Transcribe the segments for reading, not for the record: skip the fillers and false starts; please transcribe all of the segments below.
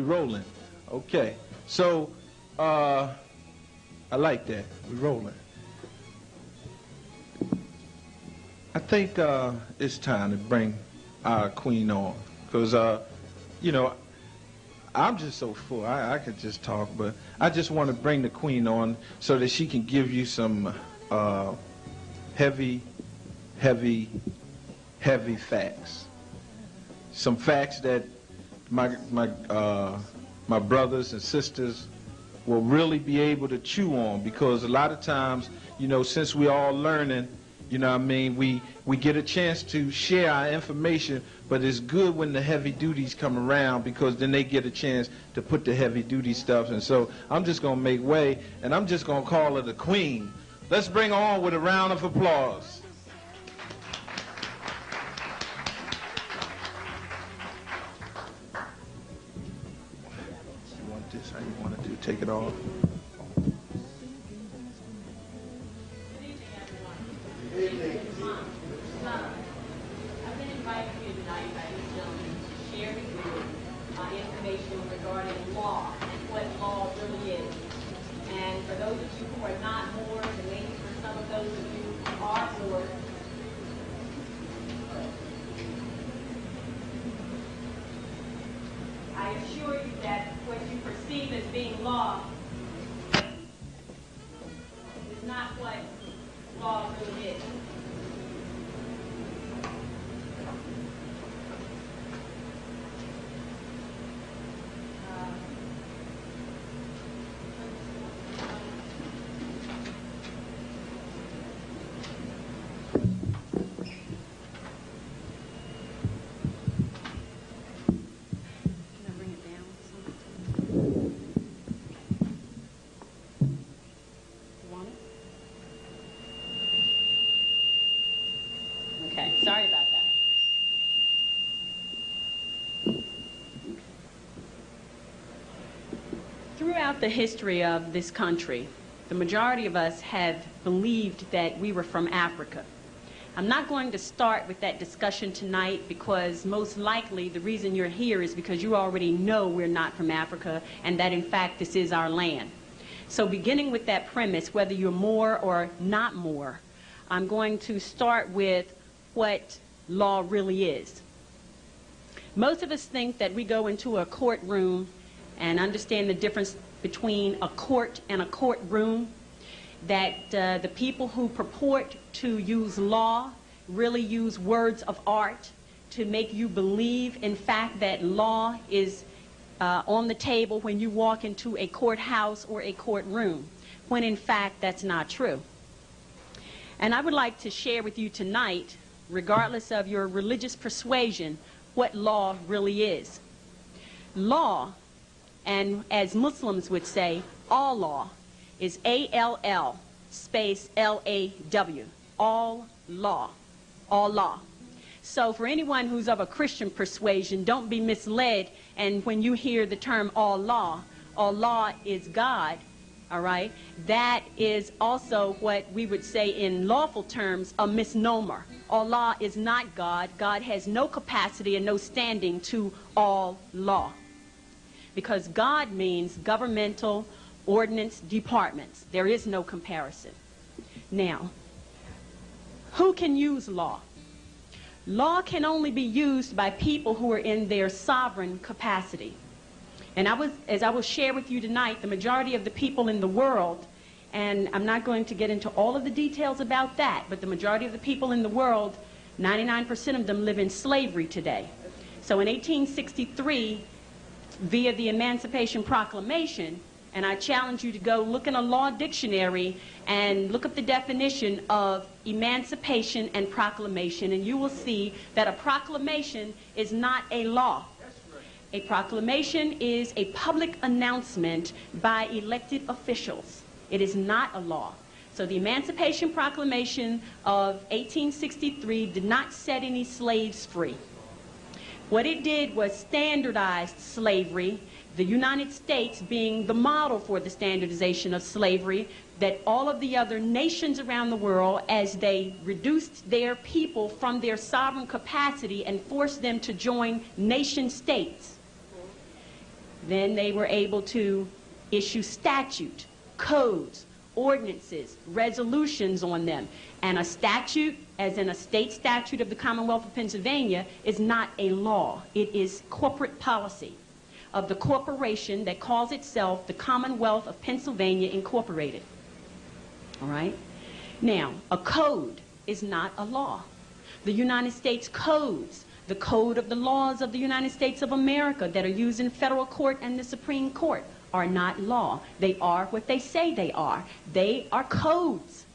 Rolling. Okay. So, I like that. We're rolling. I think it's time to bring our queen on. Because, you know, I'm just so full. I could just talk, but I just want to bring the queen on so that she can give you some heavy facts. Some facts that my brothers and sisters will really be able to chew on, because a lot of times, you know, since we're all learning, you know what I mean, we get a chance to share our information, but it's good when the heavy duties come around, because then they get a chance to put the heavy duty stuff. And so I'm just going to make way, and I'm just going to call her the queen. Let's bring her on with a round of applause. This how you want to do? Take it off. Good evening, everyone. Good evening. I've been invited here tonight by these gentlemen to share with you information regarding law and what law really is. And for those of you who are not Moors, and maybe for some of those of you who are Moors, I assure you that what you perceive as being law is not what law really is. Sorry about that. Throughout the history of this country, the majority of us have believed that we were from Africa. I'm not going to start with that discussion tonight, because most likely the reason you're here is because you already know we're not from Africa, and that in fact this is our land. So beginning with that premise, whether you're Moor or not Moor, I'm going to start with what law really is. Most of us think that we go into a courtroom and understand the difference between a court and a courtroom, that the people who purport to use law really use words of art to make you believe, in fact, that law is on the table when you walk into a courthouse or a courtroom, when in fact that's not true. And I would like to share with you tonight, regardless of your religious persuasion, what law really is. Law, and as Muslims would say, all law, is A-L-L space L-A-W. All law. All law. So for anyone who's of a Christian persuasion, don't be misled, and when you hear the term all law is God, all right? That is also what we would say in lawful terms a misnomer. Allah is not God. God has no capacity and no standing to all law, because God means governmental ordinance departments. There is no comparison. Now, who can use law? Law can only be used by people who are in their sovereign capacity. And as I will share with you tonight, the majority of the people in the world, and I'm not going to get into all of the details about that, but the majority of the people in the world, 99% of them live in slavery today. So in 1863, via the Emancipation Proclamation, and I challenge you to go look in a law dictionary and look up the definition of emancipation and proclamation, and you will see that a proclamation is not a law. A proclamation is a public announcement by elected officials. It is not a law. So the Emancipation Proclamation of 1863 did not set any slaves free. What it did was standardized slavery, the United States being the model for the standardization of slavery, that all of the other nations around the world, as they reduced their people from their sovereign capacity and forced them to join nation states, Then they were able to issue statute, codes, ordinances, resolutions on them. And a statute, as in a state statute of the Commonwealth of Pennsylvania, is not a law. It is corporate policy of the corporation that calls itself the Commonwealth of Pennsylvania Incorporated. All right? Now, a code is not a law. The United States codes, the code of the laws of the United States of America that are used in federal court and the Supreme Court, are not law. They are what they say they are. They are codes,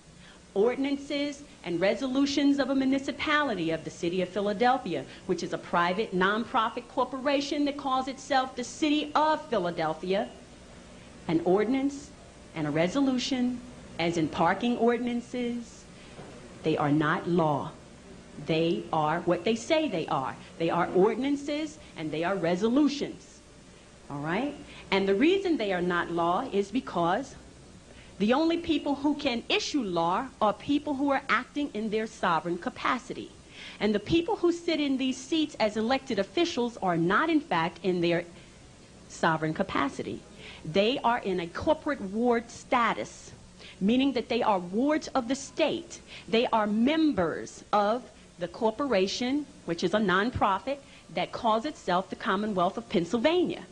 ordinances, and resolutions of a municipality of the city of Philadelphia, which is a private nonprofit corporation that calls itself the City of Philadelphia. An ordinance and a resolution, as in parking ordinances, they are not law. They are what they say they are. They are ordinances and they are resolutions. All right? And the reason they are not law is because the only people who can issue law are people who are acting in their sovereign capacity. And the people who sit in these seats as elected officials are not, in fact, in their sovereign capacity. They are in a corporate ward status, meaning that they are wards of the state. They are members of the corporation, which is a nonprofit, that calls itself the Commonwealth of Pennsylvania.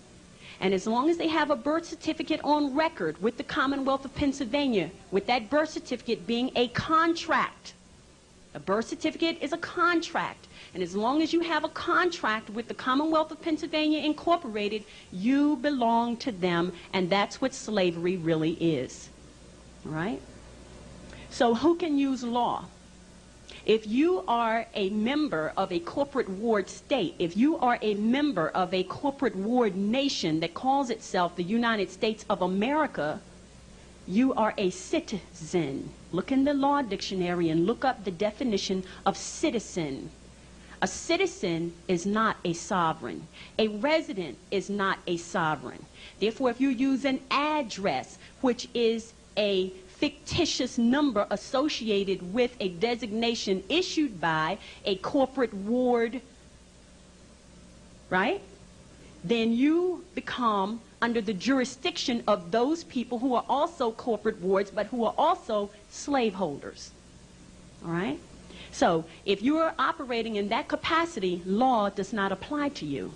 And as long as they have a birth certificate on record with the Commonwealth of Pennsylvania, with that birth certificate being a contract, a birth certificate is a contract. And as long as you have a contract with the Commonwealth of Pennsylvania Incorporated, you belong to them, and that's what slavery really is. All right? So who can use law? If you are a member of a corporate ward state, if you are a member of a corporate ward nation that calls itself the United States of America, you are a citizen. Look in the law dictionary and look up the definition of citizen. A citizen is not a sovereign. A resident is not a sovereign. Therefore, if you use an address, which is a fictitious number associated with a designation issued by a corporate ward, right? Then you become under the jurisdiction of those people who are also corporate wards, but who are also slaveholders. All right? So if you are operating in that capacity, law does not apply to you.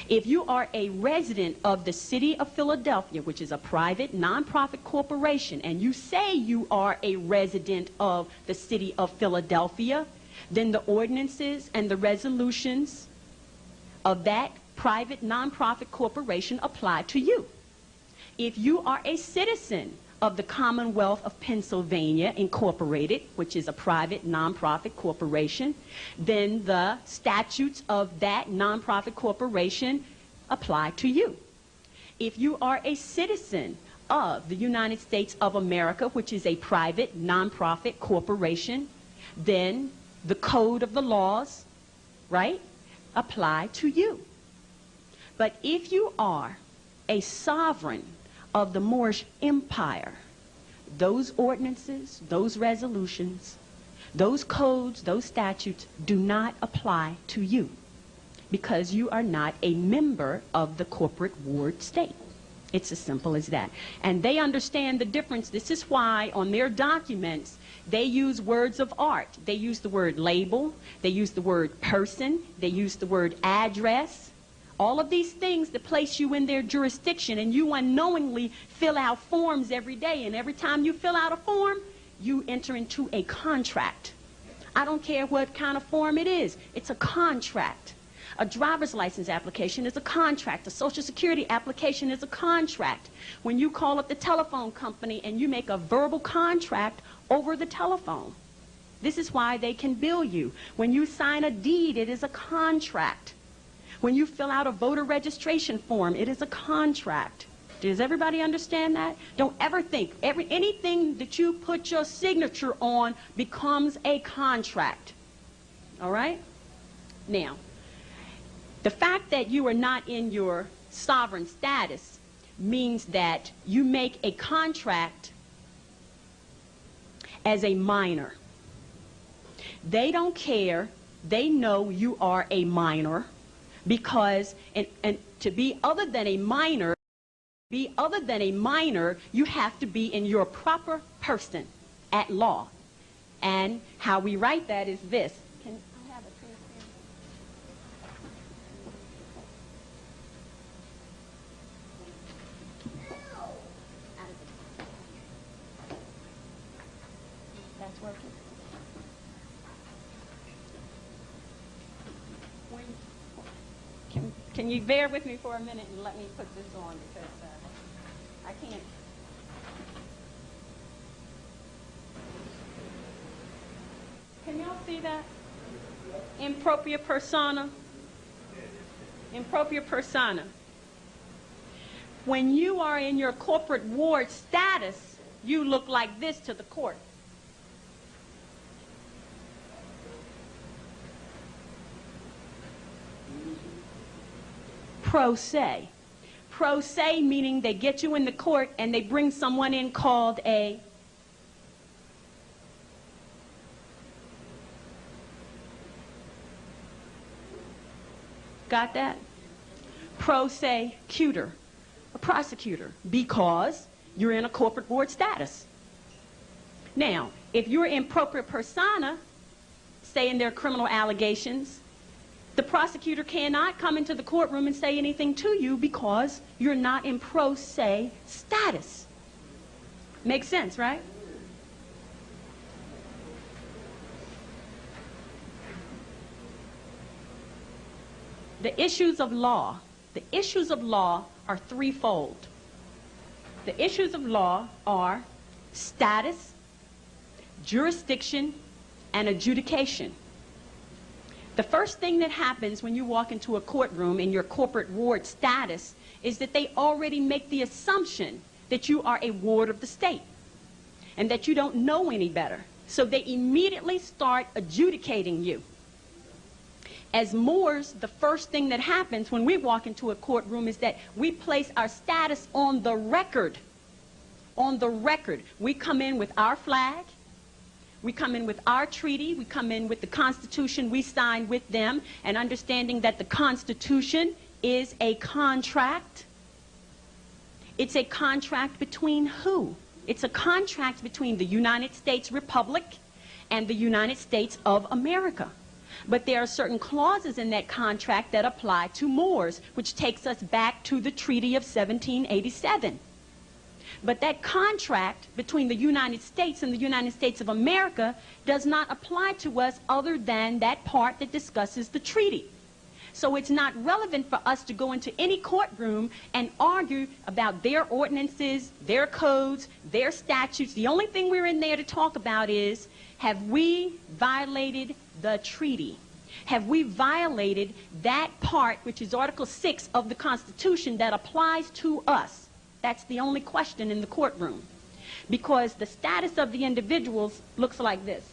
If you are a resident of the city of Philadelphia, which is a private nonprofit corporation, and you say you are a resident of the city of Philadelphia, then the ordinances and the resolutions of that private nonprofit corporation apply to you. If you are a citizen of the Commonwealth of Pennsylvania Incorporated, which is a private nonprofit corporation, then the statutes of that nonprofit corporation apply to you. If you are a citizen of the United States of America, which is a private nonprofit corporation, then the code of the laws, right, apply to you. But if you are a sovereign of the Moorish Empire, those ordinances, those resolutions, those codes, those statutes do not apply to you because you are not a member of the corporate ward state. It's as simple as that. And they understand the difference. This is why on their documents they use words of art. They use the word label, they use the word person, they use the word address. All of these things that place you in their jurisdiction, and you unknowingly fill out forms every day. And every time you fill out a form, you enter into a contract. I don't care what kind of form it is. It's a contract. A driver's license application is a contract. A Social Security application is a contract. When you call up the telephone company and you make a verbal contract over the telephone, this is why they can bill you. When you sign a deed, it is a contract. When you fill out a voter registration form, it is a contract. Does everybody understand that? Don't ever think anything that you put your signature on becomes a contract. All right? Now, the fact that you are not in your sovereign status means that you make a contract as a minor. They don't care. They know you are a minor. because and to be other than a minor, you have to be in your proper person at law. And how we write that is this. Can I have a transparent? That's working. Can you bear with me for a minute and let me put this on, because I can't. Can y'all see that? Impropria persona. Impropria persona. When you are in your corporate ward status, you look like this to the court. Pro se. Pro se meaning they get you in the court and they bring someone in called a got that? Prosecutor, a prosecutor, because you're in a corporate board status. Now, if you're in propria persona, say in their criminal allegations, the prosecutor cannot come into the courtroom and say anything to you because you're not in pro se status. Makes sense, right? The issues of law are threefold. The issues of law are status, jurisdiction, and adjudication. The first thing that happens when you walk into a courtroom in your corporate ward status is that they already make the assumption that you are a ward of the state and that you don't know any better. So they immediately start adjudicating you. As Moors, the first thing that happens when we walk into a courtroom is that we place our status on the record. On the record. We come in with our flag. We come in with our treaty. We come in with the Constitution we signed with them, and understanding that the Constitution is a contract. It's a contract between who? It's a contract between the United States Republic and the United States of America. But there are certain clauses in that contract that apply to Moors, which takes us back to the Treaty of 1787. But that contract between the United States and the United States of America does not apply to us other than that part that discusses the treaty. So it's not relevant for us to go into any courtroom and argue about their ordinances, their codes, their statutes. The only thing we're in there to talk about is, have we violated the treaty? Have we violated that part, which is Article 6 of the Constitution, that applies to us? That's the only question in the courtroom. Because the status of the individuals looks like this.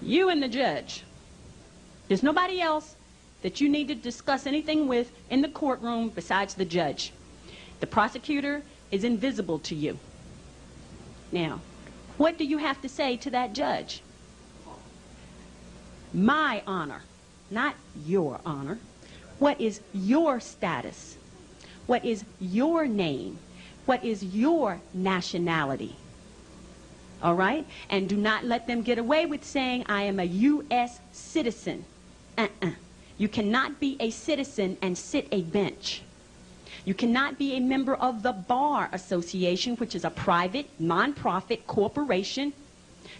You and the judge. There's nobody else that you need to discuss anything with in the courtroom besides the judge. The prosecutor is invisible to you. Now, what do you have to say to that judge? My honor, not your honor. What is your status? What is your name? What is your nationality? All right? And do not let them get away with saying, I am a U.S. citizen. You cannot be a citizen and sit a bench. You cannot be a member of the Bar Association, which is a private, non-profit corporation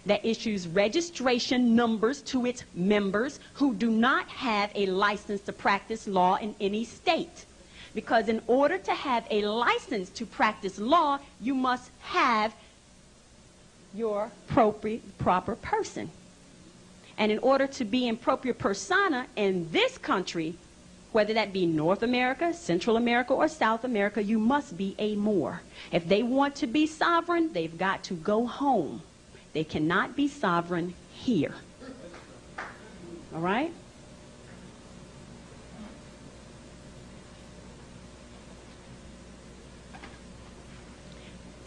that issues registration numbers to its members who do not have a license to practice law in any state. Because in order to have a license to practice law, you must have your proper person. And in order to be in propria persona in this country, Whether that be North America, Central America, or South America, you must be a Moor. If they want to be sovereign, they've got to go home. They cannot be sovereign here. All right?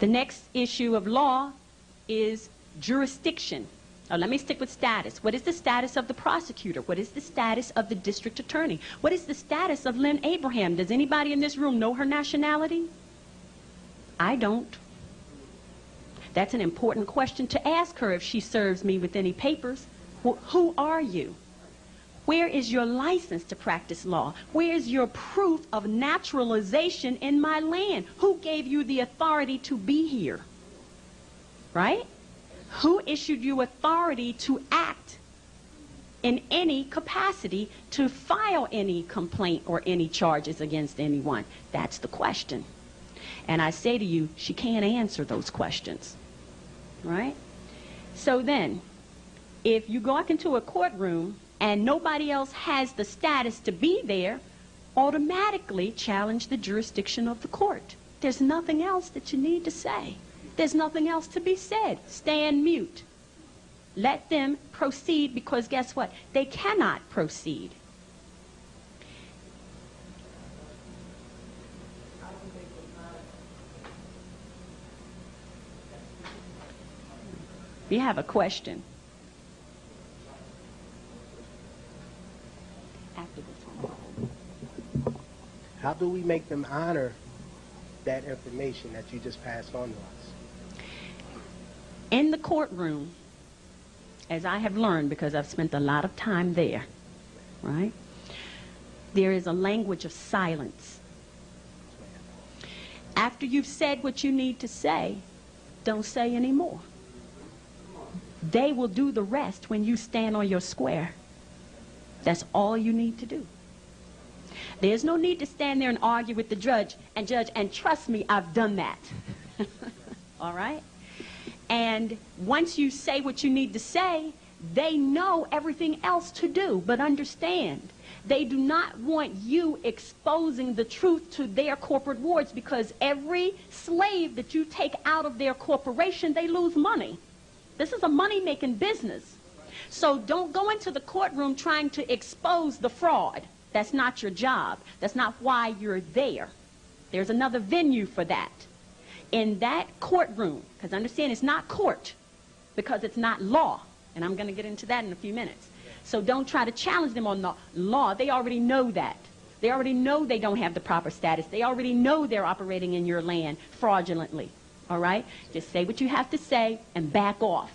The next issue of law is jurisdiction. Now, let me stick with status. What is the status of the prosecutor? What is the status of the district attorney? What is the status of Lynn Abraham? Does anybody in this room know her nationality? I don't. That's an important question to ask her if she serves me with any papers. Well, who are you? Where is your license to practice law? Where is your proof of naturalization in my land? Who gave you the authority to be here? Right? Who issued you authority to act in any capacity, to file any complaint or any charges against anyone? That's the question. And I say to you, she can't answer those questions. Right? So then, if you walk into a courtroom and nobody else has the status to be there, automatically challenge the jurisdiction of the court. There's nothing else that you need to say. There's nothing else to be said. Stand mute. Let them proceed, because guess what? They cannot proceed. We have a question. How do we make them honor that information that you just passed on to us? In the courtroom, as I have learned, because I've spent a lot of time there, right? There is a language of silence. After you've said what you need to say, don't say any more. They will do the rest when you stand on your square. That's all you need to do. There's no need to stand there and argue with the judge, and trust me, I've done that. All right? And once you say what you need to say, they know everything else to do. But understand, they do not want you exposing the truth to their corporate wards, because every slave that you take out of their corporation, they lose money. This is a money-making business. So don't go into the courtroom trying to expose the fraud. That's not your job. That's not why you're there. There's another venue for that. In that courtroom, because understand it's not court, because it's not law. And I'm going to get into that in a few minutes. So don't try to challenge them on the law. They already know that. They already know they don't have the proper status. They already know they're operating in your land fraudulently. All right? Just say what you have to say and back off.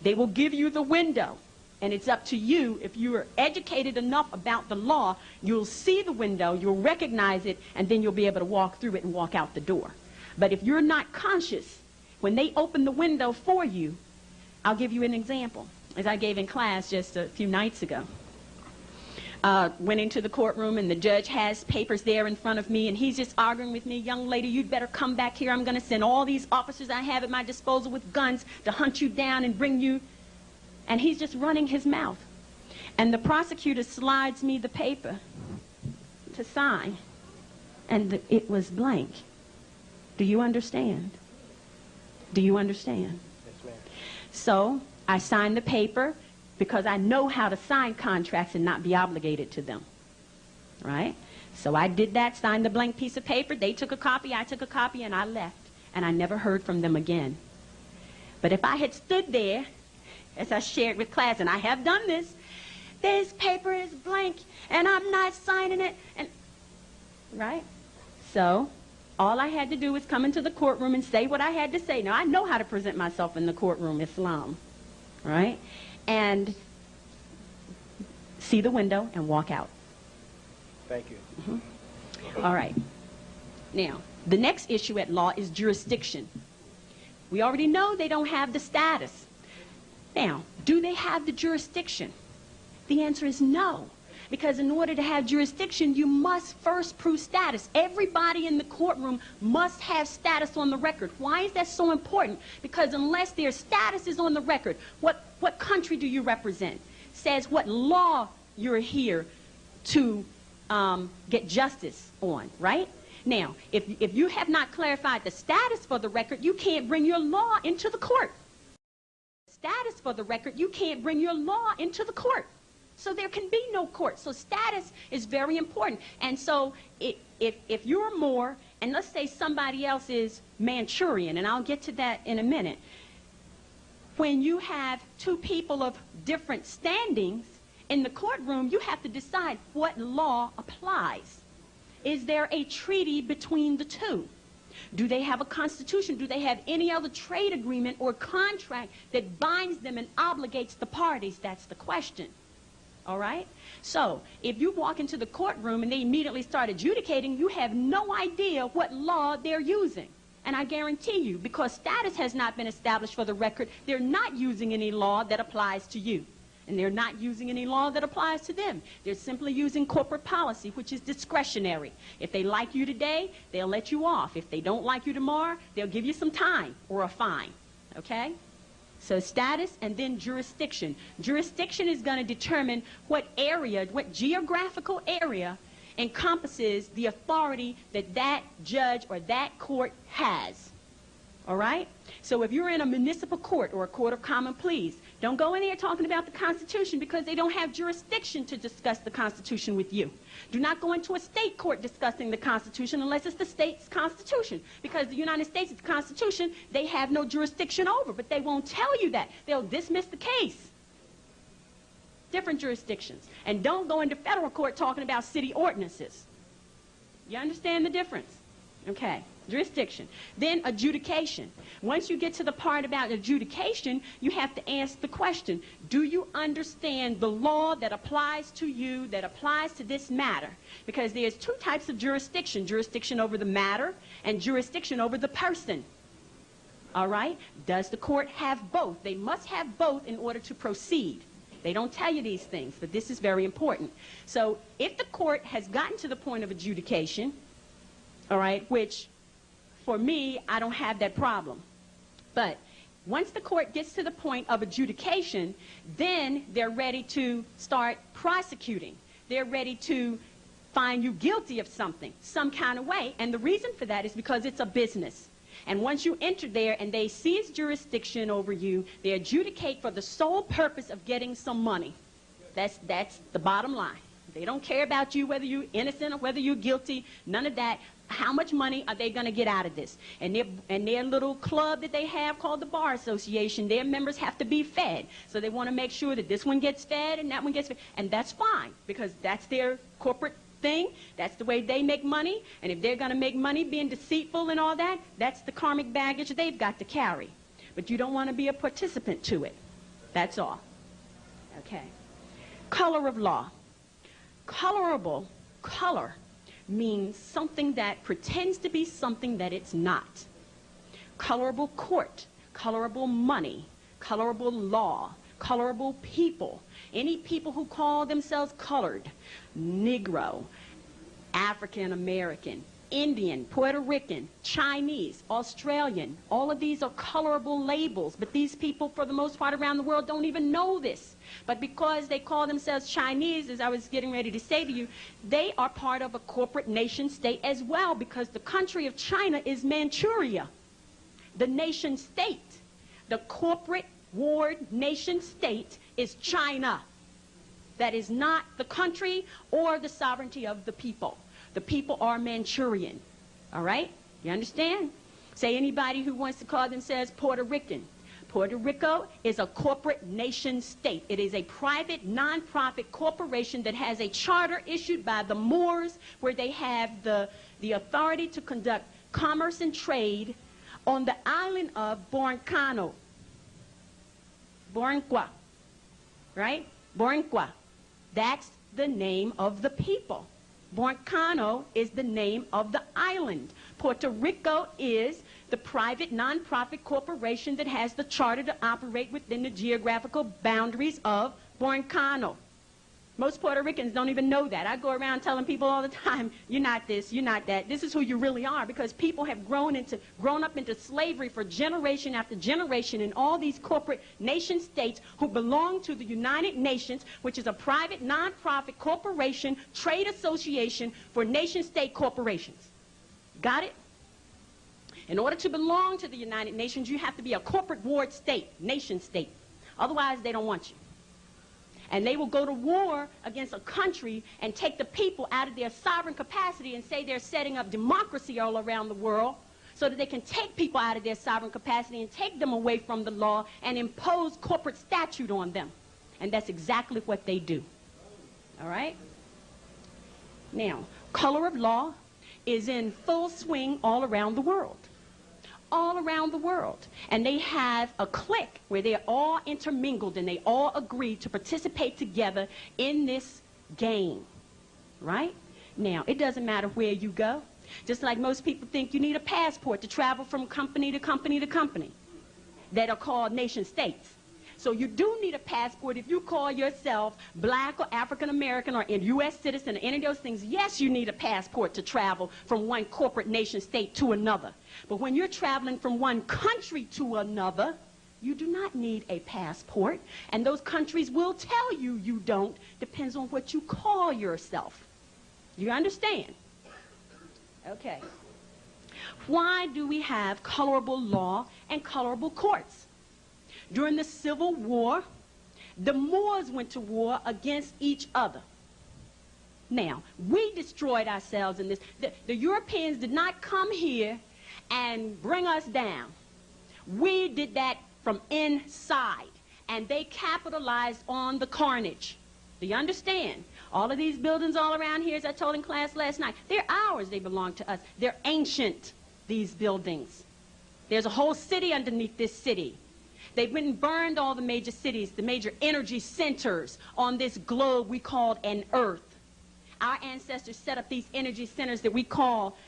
They will give you the window. And it's up to you. If you are educated enough about the law, you'll see the window, you'll recognize it, and then you'll be able to walk through it and walk out the door. But if you're not conscious, when they open the window for you, I'll give you an example, as I gave in class just a few nights ago. Went into the courtroom, and the judge has papers there in front of me, and he's just arguing with me, young lady, you'd better come back here. I'm going to send all these officers I have at my disposal with guns to hunt you down and bring you. And he's just running his mouth. And the prosecutor slides me the paper to sign, and it was blank. Do you understand? Do you understand? Yes, ma'am. So I signed the paper because I know how to sign contracts and not be obligated to them. Right? So I did that, signed the blank piece of paper. They took a copy, I took a copy, and I left. And I never heard from them again. But if I had stood there, as I shared with class, and I have done this paper is blank, and I'm not signing it, and right? So all I had to do was come into the courtroom and say what I had to say. Now, I know how to present myself in the courtroom, Islam, right? And see the window and walk out. Thank you. Mm-hmm. All right. Now, the next issue at law is jurisdiction. We already know they don't have the status. Now, do they have the jurisdiction? The answer is no. Because in order to have jurisdiction, you must first prove status. Everybody in the courtroom must have status on the record. Why is that so important? Because unless their status is on the record, what country do you represent? Says what law you're here to get justice on, right? Now, if you have not clarified the status for the record, you can't bring your law into the court. Status for the record, you can't bring your law into the court. So there can be no court. So status is very important. And so if you're Moor, and let's say somebody else is Manchurian, and I'll get to that in a minute, when you have two people of different standings in the courtroom, you have to decide what law applies. Is there a treaty between the two? Do they have a constitution? Do they have any other trade agreement or contract that binds them and obligates the parties? That's the question. All right? So if you walk into the courtroom and they immediately start adjudicating, you have no idea what law they're using. And I guarantee you, because status has not been established for the record, they're not using any law that applies to you. And they're not using any law that applies to them. They're simply using corporate policy, which is discretionary. If they like you today, they'll let you off. If they don't like you tomorrow, they'll give you some time or a fine. Okay? So status and then jurisdiction. Jurisdiction is going to determine what area, what geographical area encompasses the authority that that judge or that court has. All right? So if you're in a municipal court or a court of common pleas, don't go in there talking about the Constitution, because they don't have jurisdiction to discuss the Constitution with you. Do not go into a state court discussing the Constitution unless it's the state's Constitution, because the United States' Constitution, they have no jurisdiction over, but they won't tell you that. They'll dismiss the case. Different jurisdictions. And don't go into federal court talking about city ordinances. You understand the difference? Okay. Jurisdiction. Then adjudication. Once you get to the part about adjudication, you have to ask the question, do you understand the law that applies to you, that applies to this matter? Because there's two types of jurisdiction. Jurisdiction over the matter and jurisdiction over the person. All right? Does the court have both? They must have both in order to proceed. They don't tell you these things, but this is very important. So if the court has gotten to the point of adjudication, all right, which for me, I don't have that problem. But once the court gets to the point of adjudication, then they're ready to start prosecuting. They're ready to find you guilty of something, some kind of way. And the reason for that is because it's a business. And once you enter there and they seize jurisdiction over you, they adjudicate for the sole purpose of getting some money. That's the bottom line. They don't care about you, whether you're innocent or whether you're guilty, none of that. How much money are they going to get out of this? And their little club that they have called the Bar Association, their members have to be fed. So they want to make sure that this one gets fed and that one gets fed. And that's fine, because that's their corporate thing. That's the way they make money. And if they're going to make money being deceitful and all that, that's the karmic baggage they've got to carry. But you don't want to be a participant to it. That's all. Okay. Color of law. Colorable, color, means something that pretends to be something that it's not. Colorable court, colorable money, colorable law, colorable people. Any people who call themselves colored, Negro, African American, Indian, Puerto Rican, Chinese, Australian, all of these are colorable labels, but these people, for the most part around the world, don't even know this. But because they call themselves Chinese, as I was getting ready to say to you, they are part of a corporate nation state as well, because the country of China is Manchuria. The nation state, the corporate ward nation state is China. That is not the country or the sovereignty of the people. The people are Manchurian. All right? You understand? Say anybody who wants to call themselves Puerto Rican. Puerto Rico is a corporate nation state. It is a private, non-profit corporation that has a charter issued by the Moors, where they have the authority to conduct commerce and trade on the island of Borincano. Borinqua. Right? Borinqua. That's the name of the people. Borincano is the name of the island. Puerto Rico is the private non-profit corporation that has the charter to operate within the geographical boundaries of Borincano. Most Puerto Ricans don't even know that. I go around telling people all the time, you're not this, you're not that. This is who you really are, because people have grown up into slavery for generation after generation in all these corporate nation states who belong to the United Nations, which is a private, non-profit corporation, trade association for nation-state corporations. Got it? In order to belong to the United Nations, you have to be a corporate ward state, nation state. Otherwise, they don't want you. And they will go to war against a country and take the people out of their sovereign capacity and say they're setting up democracy all around the world so that they can take people out of their sovereign capacity and take them away from the law and impose corporate statute on them. And that's exactly what they do. All right? Now, color of law is in full swing all around the world. All around the world. And they have a clique where they're all intermingled and they all agree to participate together in this game. Right? Now, it doesn't matter where you go. Just like most people think you need a passport to travel from company to company to company that are called nation states. So you do need a passport if you call yourself black or African American or a U.S. citizen or any of those things. Yes, you need a passport to travel from one corporate nation state to another. But when you're traveling from one country to another, you do not need a passport. And those countries will tell you you don't. Depends on what you call yourself. You understand? Okay. Why do we have colorable law and colorable courts? During the Civil War, the Moors went to war against each other. Now, we destroyed ourselves in this. The Europeans did not come here and bring us down. We did that from inside, and they capitalized on the carnage. Do you understand? All of these buildings all around here, as I told in class last night, they're ours. They belong to us. They're ancient, these buildings. There's a whole city underneath this city. They went and burned all the major cities, the major energy centers on this globe we called an earth. Our ancestors set up these energy centers that we call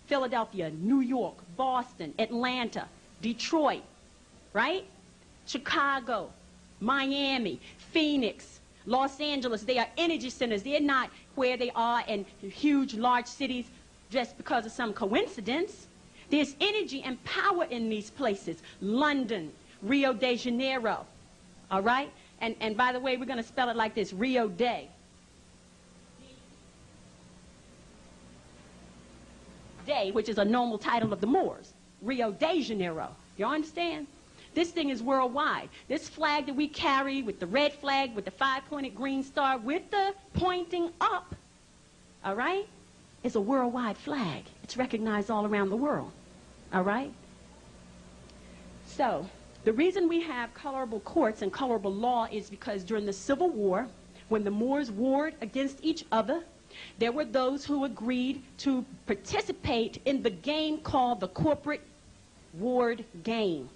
Philadelphia, New York, Boston, Atlanta, Detroit, right? Chicago, Miami, Phoenix, Los Angeles. They are energy centers. They're not where they are in huge, large cities just because of some coincidence. There's energy and power in these places. London, Rio de Janeiro, all right? And by the way, we're going to spell it like this, Rio de. De, which is a normal title of the Moors. Rio de Janeiro. You understand? This thing is worldwide. This flag that we carry with the red flag, with the five-pointed green star, with the pointing up, all right, is a worldwide flag. It's recognized all around the world, all right? So, the reason we have colorable courts and colorable law is because during the Civil War, when the Moors warred against each other, there were those who agreed to participate in the game called the corporate ward game.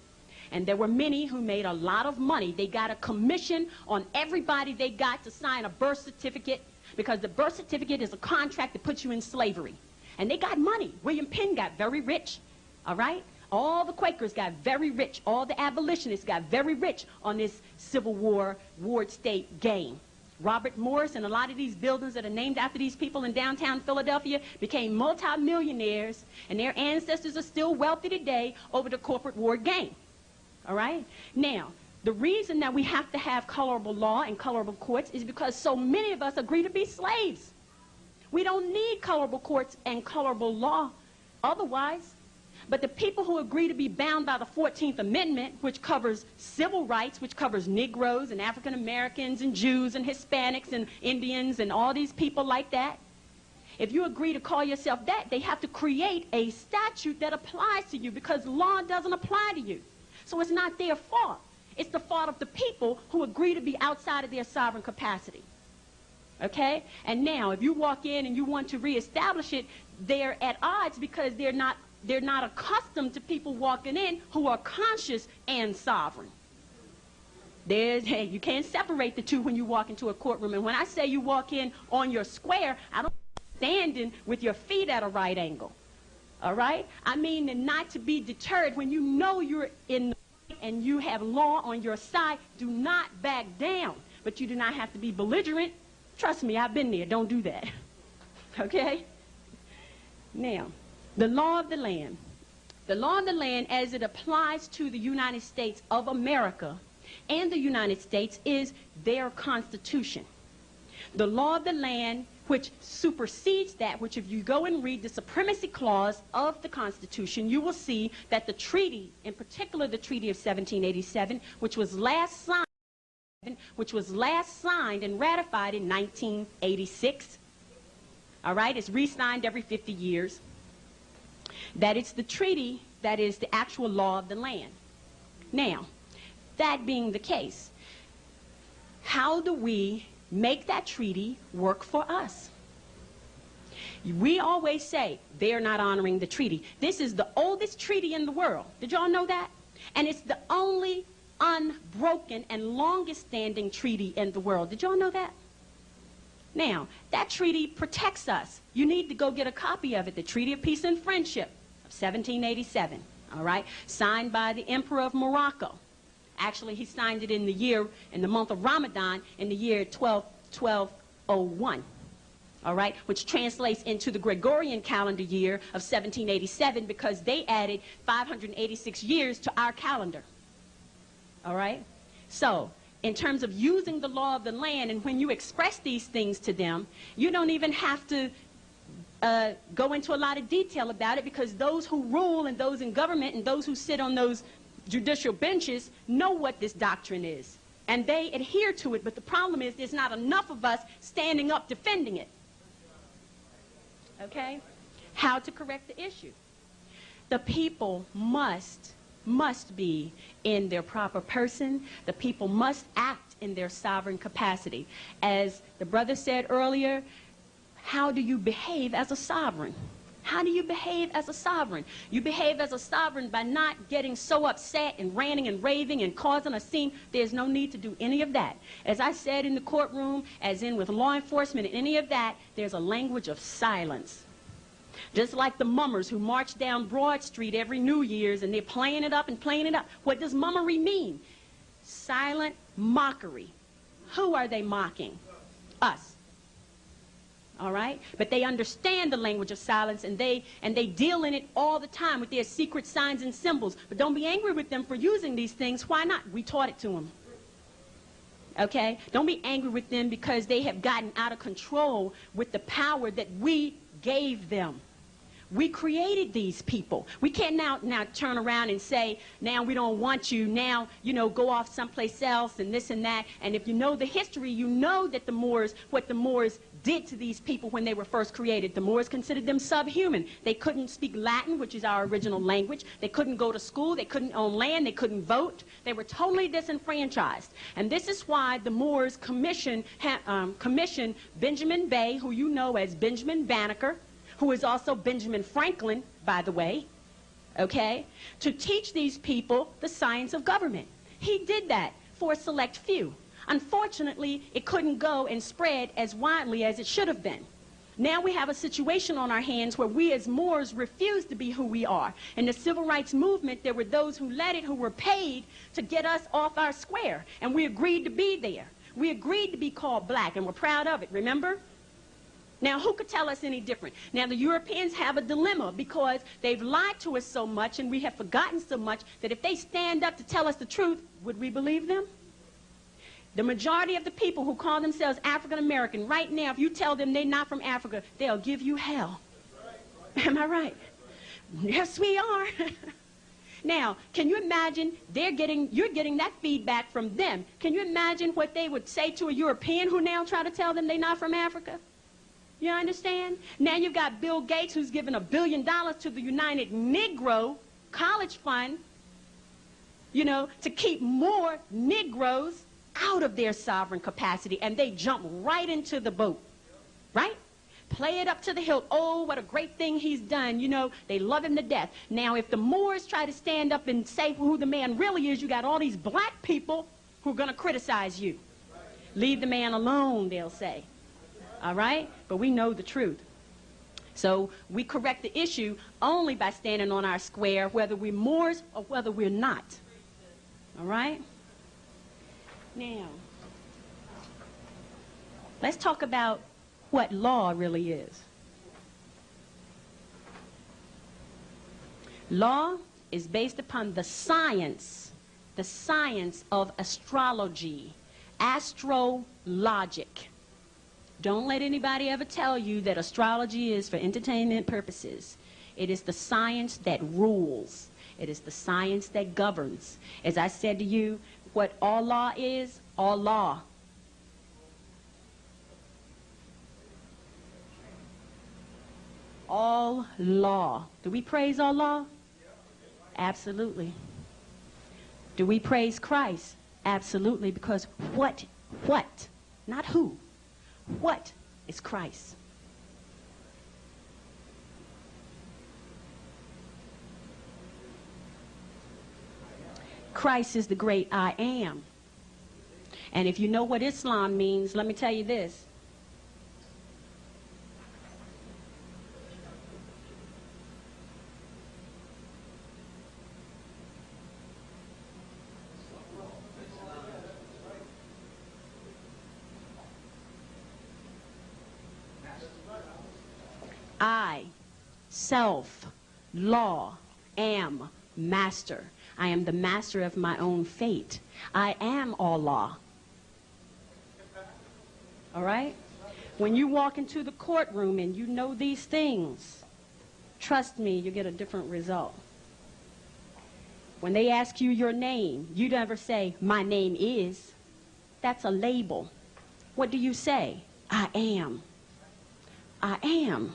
And there were many who made a lot of money. They got a commission on everybody they got to sign a birth certificate, because the birth certificate is a contract that puts you in slavery. And they got money. William Penn got very rich, all right? All the Quakers got very rich. All the abolitionists got very rich on this Civil War ward state game. Robert Morris and a lot of these buildings that are named after these people in downtown Philadelphia became multimillionaires, and their ancestors are still wealthy today over the corporate ward game. All right? Now, the reason that we have to have colorable law and colorable courts is because so many of us agree to be slaves. We don't need colorable courts and colorable law otherwise. But the people who agree to be bound by the 14th Amendment, which covers civil rights, which covers Negroes and African Americans and Jews and Hispanics and Indians and all these people like that, if you agree to call yourself that, they have to create a statute that applies to you, because law doesn't apply to you. So it's not their fault. It's the fault of the people who agree to be outside of their sovereign capacity. Okay? And now, if you walk in and you want to reestablish it, they're at odds because they're not accustomed to people walking in who are conscious and sovereign. You can't separate the two when you walk into a courtroom. And when I say you walk in on your square, I don't mean standing with your feet at a right angle. All right? I mean not to be deterred when you know you're in the right and you have law on your side. Do not back down. But you do not have to be belligerent, Trust me, I've been there. Don't do that. Okay? Now, the law of the land. The law of the land as it applies to the United States of America and the United States is their constitution. The law of the land, which supersedes that, which if you go and read the supremacy clause of the Constitution, you will see that the treaty, in particular the Treaty of 1787, which was last signed and ratified in 1986, all right, it's re-signed every 50 years, that it's the treaty that is the actual law of the land. Now, that being the case, how do we make that treaty work for us? We always say they're not honoring the treaty. This is the oldest treaty in the world. Did y'all know that? And it's the only unbroken and longest standing treaty in the world. Did y'all know that? Now, that treaty protects us. You need to go get a copy of it, the Treaty of Peace and Friendship of 1787, all right, signed by the Emperor of Morocco. Actually, he signed it in the month of Ramadan in the year 1201, all right, which translates into the Gregorian calendar year of 1787 because they added 586 years to our calendar, all right? So, in terms of using the law of the land, and when you express these things to them, you don't even have to go into a lot of detail about it because those who rule and those in government and those who sit on those judicial benches know what this doctrine is. And they adhere to it, but the problem is there's not enough of us standing up defending it. Okay? How to correct the issue? The people must be in their proper person. The people must act in their sovereign capacity. As the brother said earlier, how do you behave as a sovereign? How do you behave as a sovereign? You behave as a sovereign by not getting so upset and ranting and raving and causing a scene. There's no need to do any of that. As I said in the courtroom, as in with law enforcement and any of that, there's a language of silence. Just like the mummers who march down Broad Street every New Year's and they're playing it up and playing it up. What does mummery mean? Silent mockery. Who are they mocking? Us. All right? But they understand the language of silence and they deal in it all the time with their secret signs and symbols. But don't be angry with them for using these things. Why not? We taught it to them. Okay? Don't be angry with them because they have gotten out of control with the power that we gave them. We created these people. We can't now turn around and say, now we don't want you, now, you know, go off someplace else and this and that. And if you know the history, you know that what the Moors did to these people when they were first created. The Moors considered them subhuman. They couldn't speak Latin, which is our original language. They couldn't go to school. They couldn't own land. They couldn't vote. They were totally disenfranchised. And this is why the Moors commissioned Benjamin Bey, who you know as Benjamin Banneker, who is also Benjamin Franklin, by the way, okay, to teach these people the science of government. He did that for a select few. Unfortunately, it couldn't go and spread as widely as it should have been. Now we have a situation on our hands where we as Moors refuse to be who we are. In the civil rights movement, there were those who led it who were paid to get us off our square, and we agreed to be there. We agreed to be called black, and we're proud of it, remember? Now, who could tell us any different? Now, the Europeans have a dilemma because they've lied to us so much and we have forgotten so much that if they stand up to tell us the truth, would we believe them? The majority of the people who call themselves African American, right now, if you tell them they're not from Africa, they'll give you hell. Am I right? Yes, we are. Now, can you imagine you're getting that feedback from them. Can you imagine what they would say to a European who now try to tell them they're not from Africa? You understand? Now you've got Bill Gates who's given $1 billion to the United Negro College Fund, you know, to keep more Negroes out of their sovereign capacity, and they jump right into the boat, right? Play it up to the hilt. Oh, what a great thing he's done. You know, they love him to death. Now, if the Moors try to stand up and say who the man really is, you got all these black people who are going to criticize you. Leave the man alone, they'll say. All right? But we know the truth. So we correct the issue only by standing on our square, whether we're Moors or whether we're not. All right? Now, Let's talk about what law really is. Law is based upon the science of astrology, astrologic. Don't let anybody ever tell you that astrology is for entertainment purposes. It is the science that rules. It is the science that governs. As I said to you, what all law is, all law. All law. Do we praise all law? Absolutely. Do we praise Christ? Absolutely, because what, not who, what is Christ? Christ is the great I am. And if you know what Islam means, let me tell you this. I, self, law, am master. I am the master of my own fate. I am all law. All right? When you walk into the courtroom and you know these things, trust me, you get a different result. When they ask you your name, you never say, my name is. That's a label. What do you say? I am. I am.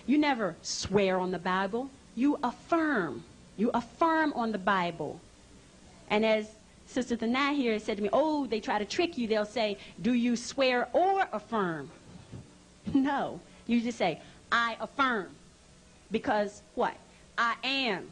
You never swear on the Bible. You affirm. You affirm on the Bible. And as Sister Thana here said to me, oh, they try to trick you. They'll say, do you swear or affirm? No. You just say, I affirm. Because what? I am.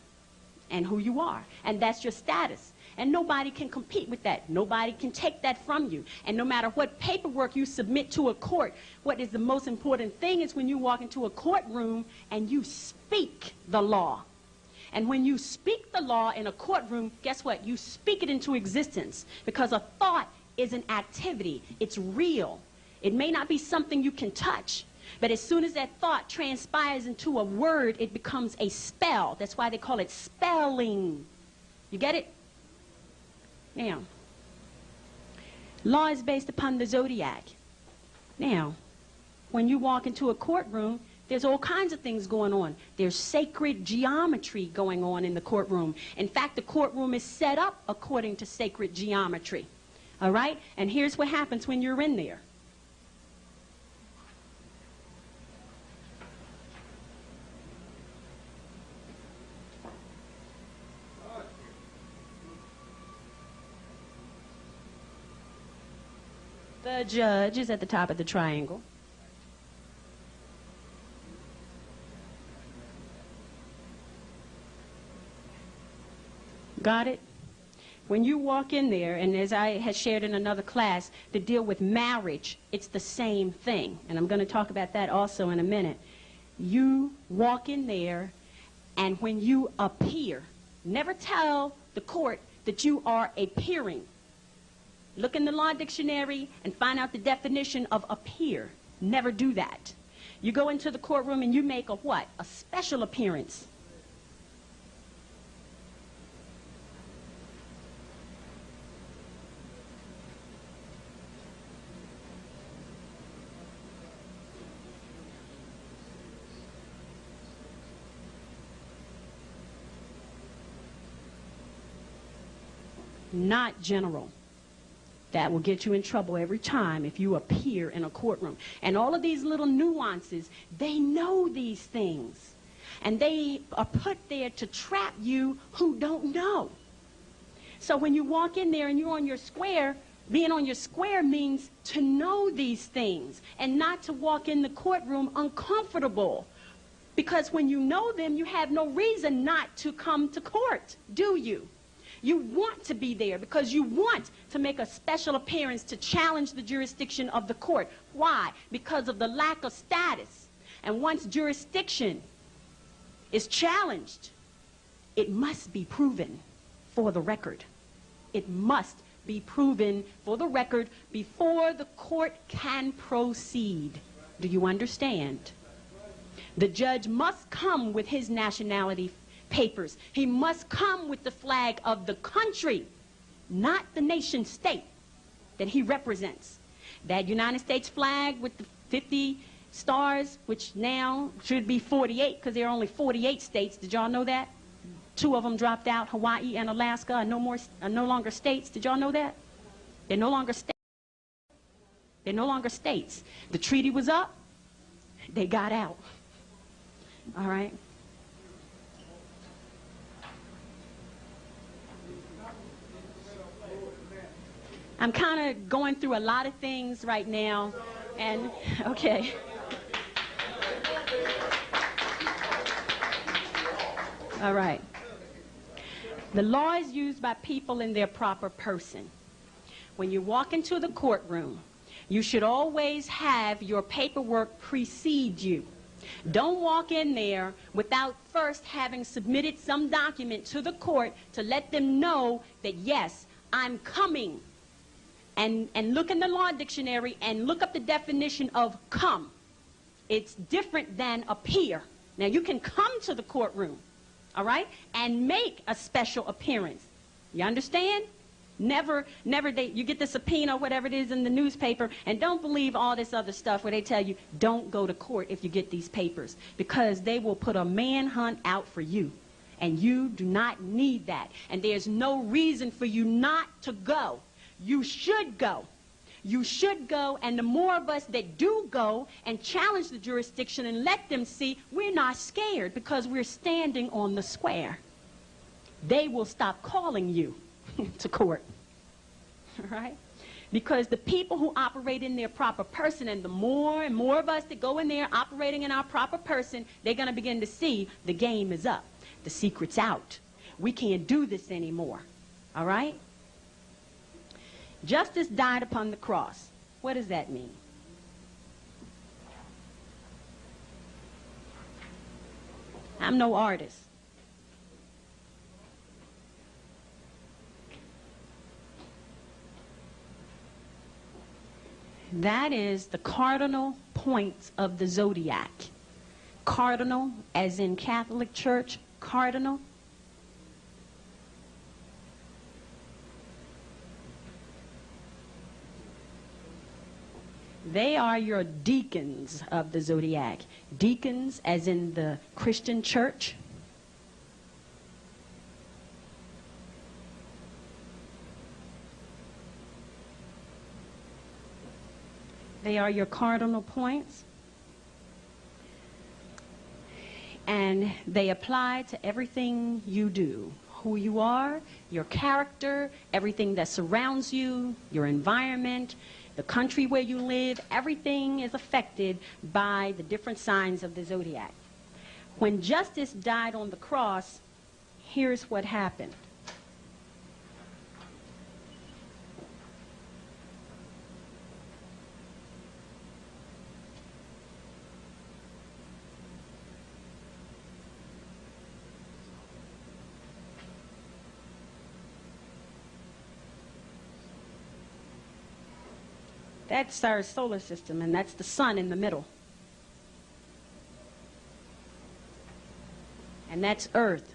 And who you are. And that's your status. And nobody can compete with that. Nobody can take that from you. And no matter what paperwork you submit to a court, what is the most important thing is when you walk into a courtroom and you speak the law. And when you speak the law in a courtroom, guess what? You speak it into existence. Because a thought is an activity. It's real. It may not be something you can touch. But as soon as that thought transpires into a word, it becomes a spell. That's why they call it spelling. You get it? Now, law is based upon the zodiac. Now, when you walk into a courtroom, there's all kinds of things going on. There's sacred geometry going on in the courtroom. In fact, the courtroom is set up according to sacred geometry. All right? And here's what happens when you're in there. The judge is at the top of the triangle. Got it? When you walk in there, and as I had shared in another class, to deal with marriage, it's the same thing. And I'm going to talk about that also in a minute. You walk in there, and when you appear, never tell the court that you are appearing. Look in the law dictionary and find out the definition of appear. Never do that. You go into the courtroom and you make a what? A special appearance. Not general. That will get you in trouble every time if you appear in a courtroom. And all of these little nuances, they know these things. And they are put there to trap you who don't know. So when you walk in there and you're on your square, being on your square means to know these things and not to walk in the courtroom uncomfortable. Because when you know them, you have no reason not to come to court, do you? You want to be there because you want to make a special appearance to challenge the jurisdiction of the court. Why? Because of the lack of status. And once jurisdiction is challenged, it must be proven for the record. It must be proven for the record before the court can proceed. Do you understand? The judge must come with his nationality papers. He must come with the flag of the country, not the nation state that he represents. That United States flag with the 50 stars, which now should be 48 because there are only 48 states. Did y'all know that? 2 of them dropped out, Hawaii and Alaska, are no longer states. Did y'all know that? They're no longer states. They're no longer states. The treaty was up. They got out. All right? I'm kind of going through a lot of things right now, and, okay. All right. The law is used by people in their proper person. When you walk into the courtroom, you should always have your paperwork precede you. Don't walk in there without first having submitted some document to the court to let them know that, yes, I'm coming. And look in the law dictionary and look up the definition of come. It's different than appear. Now, you can come to the courtroom, all right, and make a special appearance. You understand? Never, you get the subpoena, whatever it is in the newspaper, and don't believe all this other stuff where they tell you, don't go to court if you get these papers, because they will put a manhunt out for you, and you do not need that, and there's no reason for you not to go. You should go. You should go, and the more of us that do go and challenge the jurisdiction and let them see we're not scared because we're standing on the square, they will stop calling you to court. All right? Because the people who operate in their proper person, and the more and more of us that go in there operating in our proper person, they're going to begin to see the game is up. The secret's out. We can't do this anymore. All right? Justice died upon the cross. What does that mean? I'm no artist. That is the cardinal points of the zodiac. Cardinal, as in Catholic Church, cardinal. They are your deacons of the zodiac. Deacons, as in the Christian church. They are your cardinal points. And they apply to everything you do. Who you are, your character, everything that surrounds you, your environment, the country where you live, everything is affected by the different signs of the zodiac. When justice died on the cross, here's what happened. That's our solar system, and that's the sun in the middle. And that's Earth,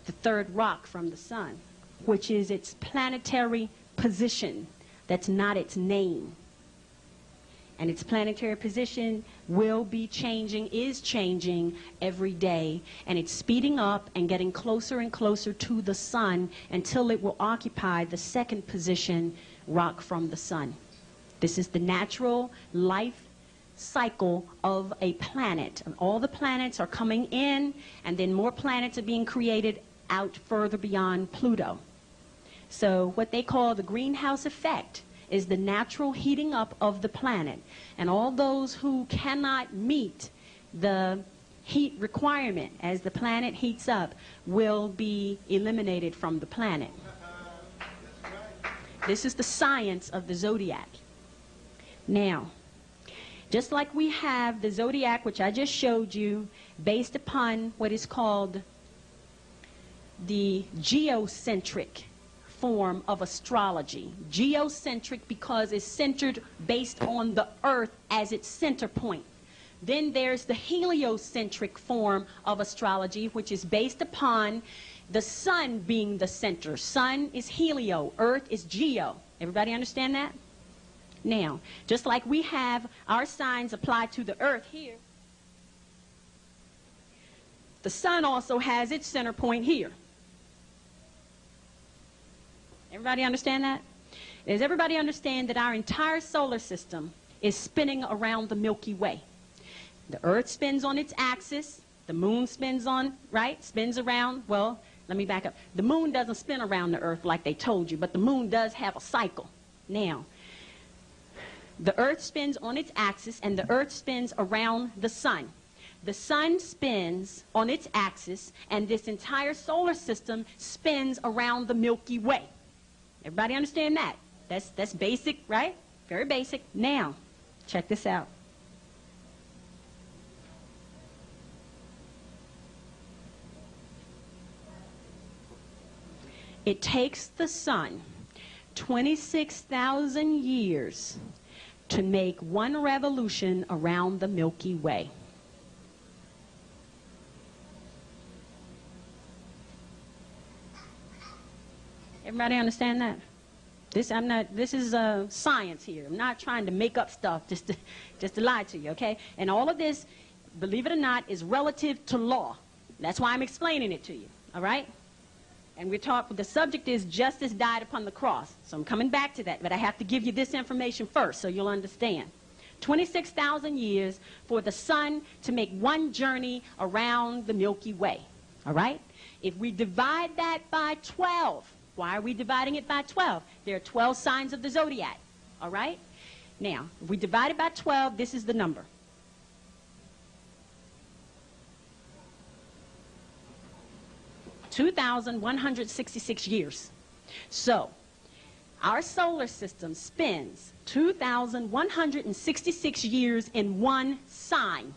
the third rock from the sun, which is its planetary position. That's not its name. And its planetary position will be changing, is changing every day. And it's speeding up and getting closer and closer to the sun until it will occupy the second position, rock from the sun. This is the natural life cycle of a planet. And all the planets are coming in, and then more planets are being created out further beyond Pluto. So what they call the greenhouse effect is the natural heating up of the planet. And all those who cannot meet the heat requirement as the planet heats up will be eliminated from the planet. This is the science of the zodiac. Now, just like we have the zodiac, which I just showed you, based upon what is called the geocentric form of astrology. Geocentric because it's centered based on the earth as its center point. Then there's the heliocentric form of astrology, which is based upon the sun being the center. Sun is helio, earth is geo. Everybody understand that? Now, just like we have our signs applied to the earth here, the sun also has its center point here. Everybody understand that? Does everybody understand that our entire solar system is spinning around the Milky Way? The earth spins on its axis, the moon spins on, right? Spins around, well, let me back up. The moon doesn't spin around the earth like they told you, but the moon does have a cycle. Now, the earth spins on its axis and the earth spins around the sun. The sun spins on its axis and this entire solar system spins around the Milky Way. Everybody understand that? That's basic, right? Very basic. Now, check this out. It takes the sun 26,000 years to make one revolution around the Milky Way. Everybody understand that? This is science here. I'm not trying to make up stuff just to lie to you, okay? And all of this, believe it or not, is relative to law. That's why I'm explaining it to you, all right? And the subject is justice died upon the cross. So I'm coming back to that, but I have to give you this information first so you'll understand. 26,000 years for the sun to make one journey around the Milky Way, all right? If we divide that by 12, why are we dividing it by 12? There are 12 signs of the zodiac, all right? Now, if we divide it by 12, this is the number. (2,166 years. So, our solar system spins 2,166 years in one sign.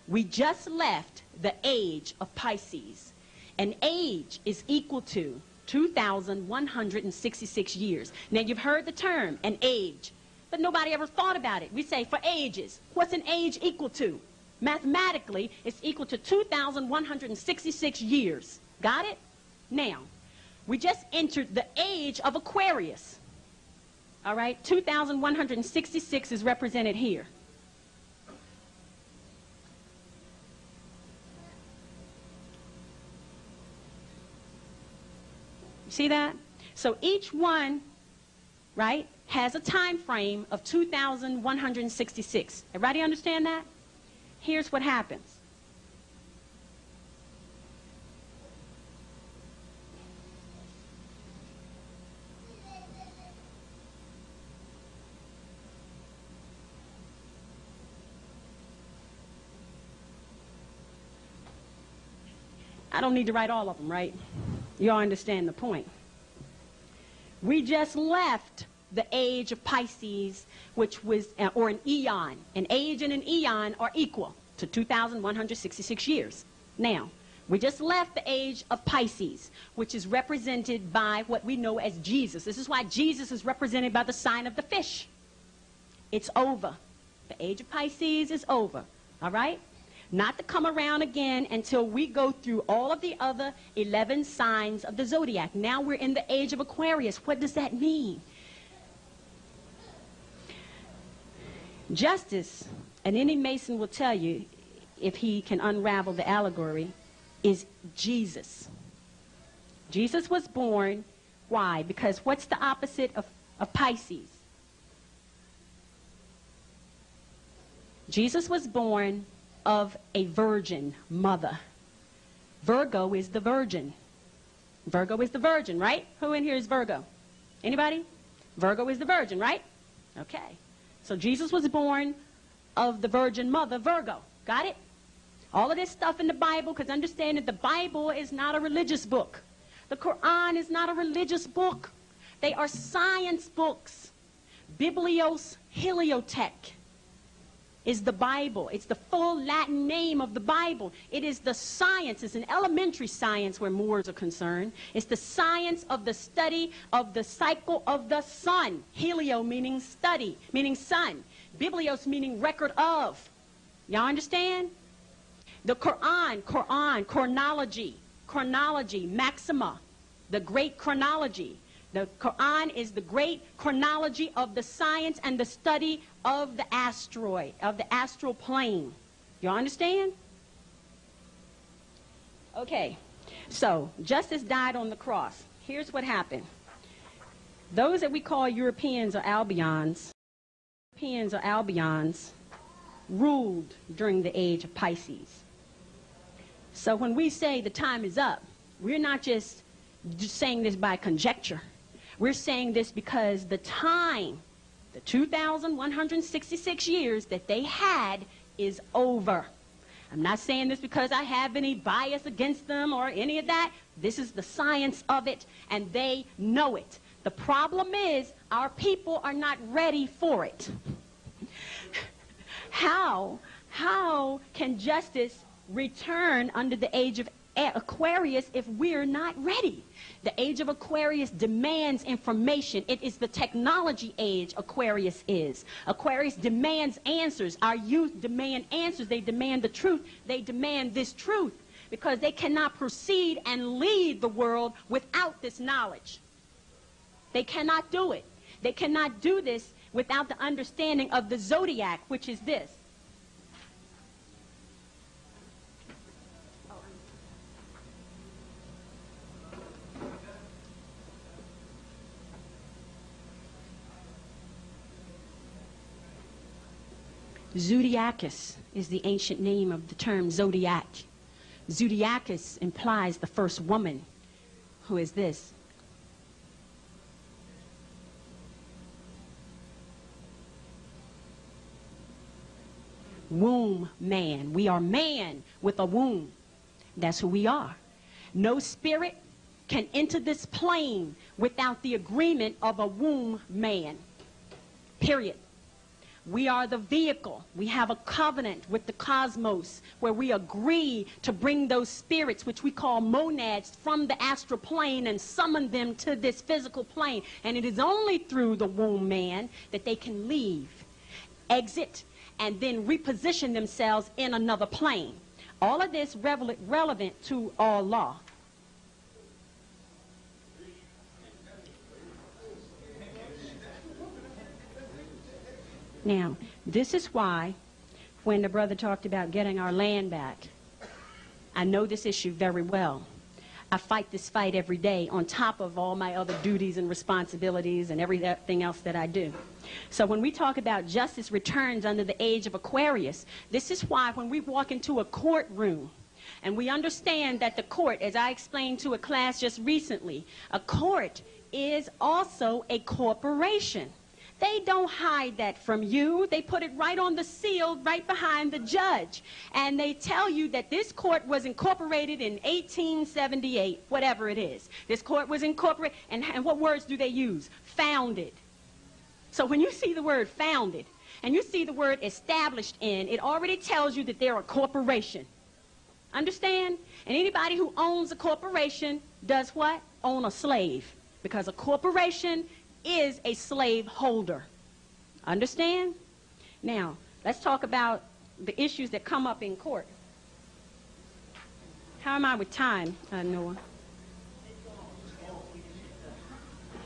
We just left the age of Pisces. An age is equal to 2,166 years. Now, you've heard the term, an age, but nobody ever thought about it. We say, for ages, what's an age equal to? Mathematically, it's equal to 2,166 years. Got it? Now, we just entered the age of Aquarius. All right? 2,166 is represented here. See that? So each one, right, has a time frame of 2,166. Everybody understand that? Here's what happens. I don't need to write all of them, right? You all understand the point. We just left the age of Pisces, which was, or an eon. An age and an eon are equal to 2,166 years. Now, we just left the age of Pisces, which is represented by what we know as Jesus. This is why Jesus is represented by the sign of the fish. It's over. The age of Pisces is over, all right? Not to come around again until we go through all of the other 11 signs of the zodiac. Now we're in the age of Aquarius. What does that mean? Justice, and any Mason will tell you, if he can unravel the allegory, is Jesus. Jesus was born. Why? Because what's the opposite of Pisces? Jesus was born of a virgin mother. Virgo is the virgin. Virgo is the virgin, right? Who in here is Virgo? Anybody? Virgo is the virgin, right? Okay. So Jesus was born of the virgin mother, Virgo. Got it? All of this stuff in the Bible, because understand that the Bible is not a religious book. The Quran is not a religious book. They are science books. Biblios Heliotech. is the Bible. It's the full Latin name of the Bible. It is the science. It's an elementary science where Moors are concerned. It's the science of the study of the cycle of the sun. Helio meaning study, meaning sun. Biblios meaning record of. Y'all understand? The Quran, chronology, maxima, the great chronology. The Quran is the great chronology of the science and the study of the asteroid, of the astral plane. You understand? Okay, so justice died on the cross. Here's what happened. Those that we call Europeans or Albions, ruled during the age of Pisces. So when we say the time is up, we're not just saying this by conjecture. We're saying this because the time, the 2,166 years that they had is over. I'm not saying this because I have any bias against them or any of that. This is the science of it, and they know it. The problem is our people are not ready for it. How can justice return under the age of Aquarius if we're not ready? The age of Aquarius demands information. It is the technology age Aquarius is. Aquarius demands answers. Our youth demand answers. They demand the truth. They demand this truth because they cannot proceed and lead the world without this knowledge. They cannot do it. They cannot do this without the understanding of the zodiac, which is this. Zodiacus is the ancient name of the term zodiac. Zodiacus implies the first woman, who is this. Womb man. We are man with a womb. That's who we are. No spirit can enter this plane without the agreement of a womb man. Period. We are the vehicle. We have a covenant with the cosmos where we agree to bring those spirits, which we call monads, from the astral plane and summon them to this physical plane. And it is only through the womb man that they can leave, exit, and then reposition themselves in another plane. All of this relevant to all law. Now, this is why when the brother talked about getting our land back, I know this issue very well. I fight this fight every day on top of all my other duties and responsibilities and everything else that I do. So when we talk about justice returns under the age of Aquarius, this is why when we walk into a courtroom and we understand that the court, as I explained to a class just recently, a court is also a corporation. They don't hide that from you. They put it right on the seal, right behind the judge. And they tell you that this court was incorporated in 1878, whatever it is. This court was incorporated, and what words do they use? Founded. So when you see the word founded, and you see the word established in, it already tells you that they're a corporation. Understand? And anybody who owns a corporation does what? Own a slave. Because a corporation is a slave holder. Understand? Now, let's talk about the issues that come up in court. How am I with time, Noah?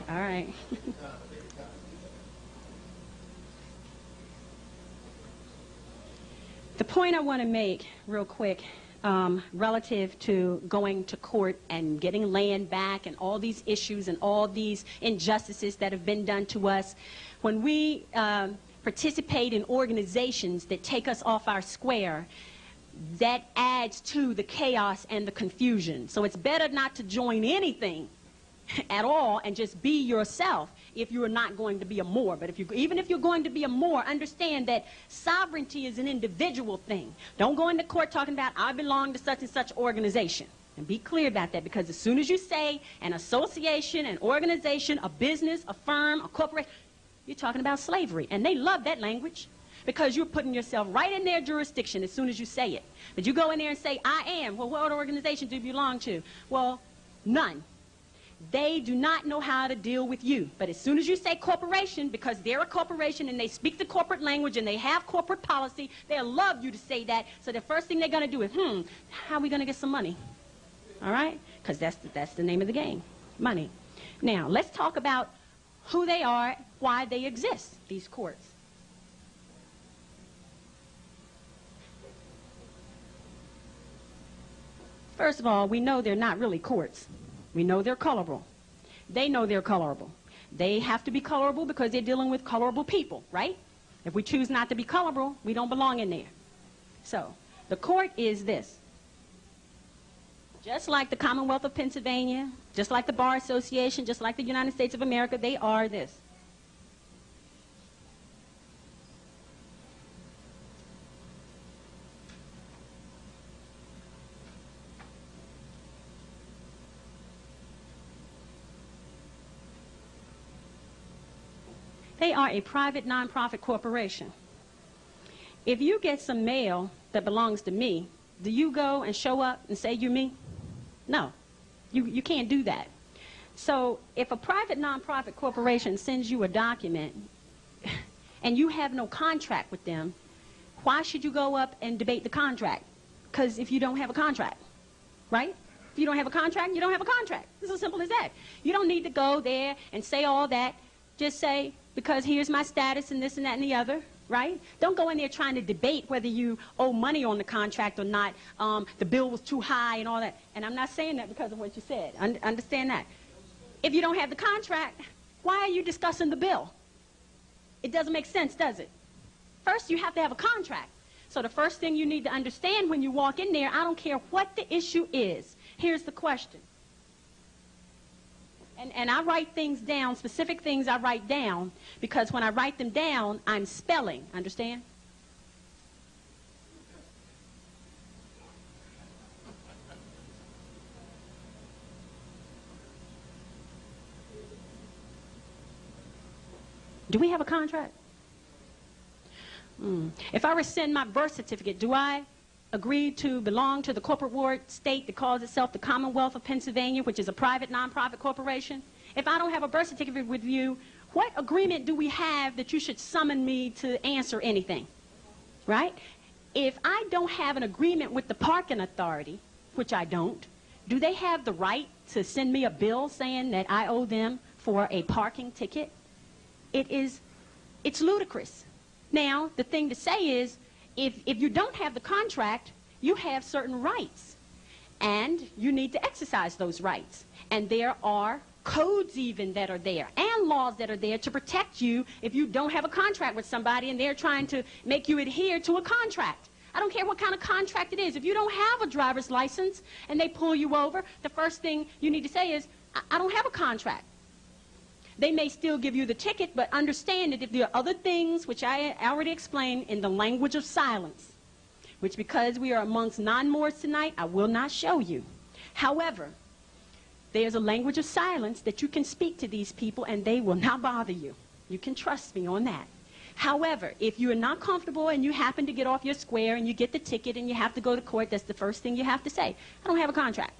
All right. The point I want to make real quick relative to going to court and getting land back and all these issues and all these injustices that have been done to us. When we participate in organizations that take us off our square, that adds to the chaos and the confusion. So it's better not to join anything at all and just be yourself if you're not going to be a Moor. But even if you're going to be a Moor, understand that sovereignty is an individual thing. Don't go into court talking about, I belong to such and such organization. And be clear about that, because as soon as you say an association, an organization, a business, a firm, a corporation, you're talking about slavery. And they love that language. because you're putting yourself right in their jurisdiction as soon as you say it. But you go in there and say, I am. Well, what organization do you belong to? Well, none. They do not know how to deal with you. But as soon as you say corporation, because they're a corporation and they speak the corporate language and they have corporate policy, they'll love you to say that. So the first thing they're going to do is, how are we going to get some money? All right? Because that's the name of the game, money. Now, let's talk about who they are, why they exist, these courts. First of all, we know they're not really courts. We know they're colorable. They know they're colorable. They have to be colorable because they're dealing with colorable people, right? If we choose not to be colorable, we don't belong in there. So, the court is this. Just like the Commonwealth of Pennsylvania, just like the Bar Association, just like the United States of America, they are this. They are a private nonprofit corporation. If you get some mail that belongs to me, do you go and show up and say you're me? No, you can't do that. So if a private nonprofit corporation sends you a document and you have no contract with them, why should you go up and debate the contract? Because if you don't have a contract, right? If you don't have a contract, you don't have a contract. It's as simple as that. You don't need to go there and say all that. Just say, because here's my status and this and that and the other, right? Don't go in there trying to debate whether you owe money on the contract or not. The bill was too high and all that. And I'm not saying that because of what you said. Understand that. If you don't have the contract, why are you discussing the bill? It doesn't make sense, does it? First, you have to have a contract. So the first thing you need to understand when you walk in there, I don't care what the issue is. Here's the question. And I write things down, specific things I write down, because when I write them down, I'm spelling. Understand? Do we have a contract? If I rescind my birth certificate, do I agree to belong to the corporate ward state that calls itself the Commonwealth of Pennsylvania, which is a private nonprofit corporation? If I don't have a birth certificate with you, what agreement do we have that you should summon me to answer anything? Right? If I don't have an agreement with the parking authority, which I don't, do they have the right to send me a bill saying that I owe them for a parking ticket? It's ludicrous. Now, the thing to say is, if you don't have the contract, you have certain rights, and you need to exercise those rights. And there are codes even that are there, and laws that are there to protect you if you don't have a contract with somebody and they're trying to make you adhere to a contract. I don't care what kind of contract it is. If you don't have a driver's license and they pull you over, the first thing you need to say is, I don't have a contract. They may still give you the ticket, but understand that if there are other things, which I already explained, in the language of silence, which because we are amongst non-Moors tonight, I will not show you. However, there's a language of silence that you can speak to these people and they will not bother you. You can trust me on that. However, if you are not comfortable and you happen to get off your square and you get the ticket and you have to go to court, that's the first thing you have to say. I don't have a contract.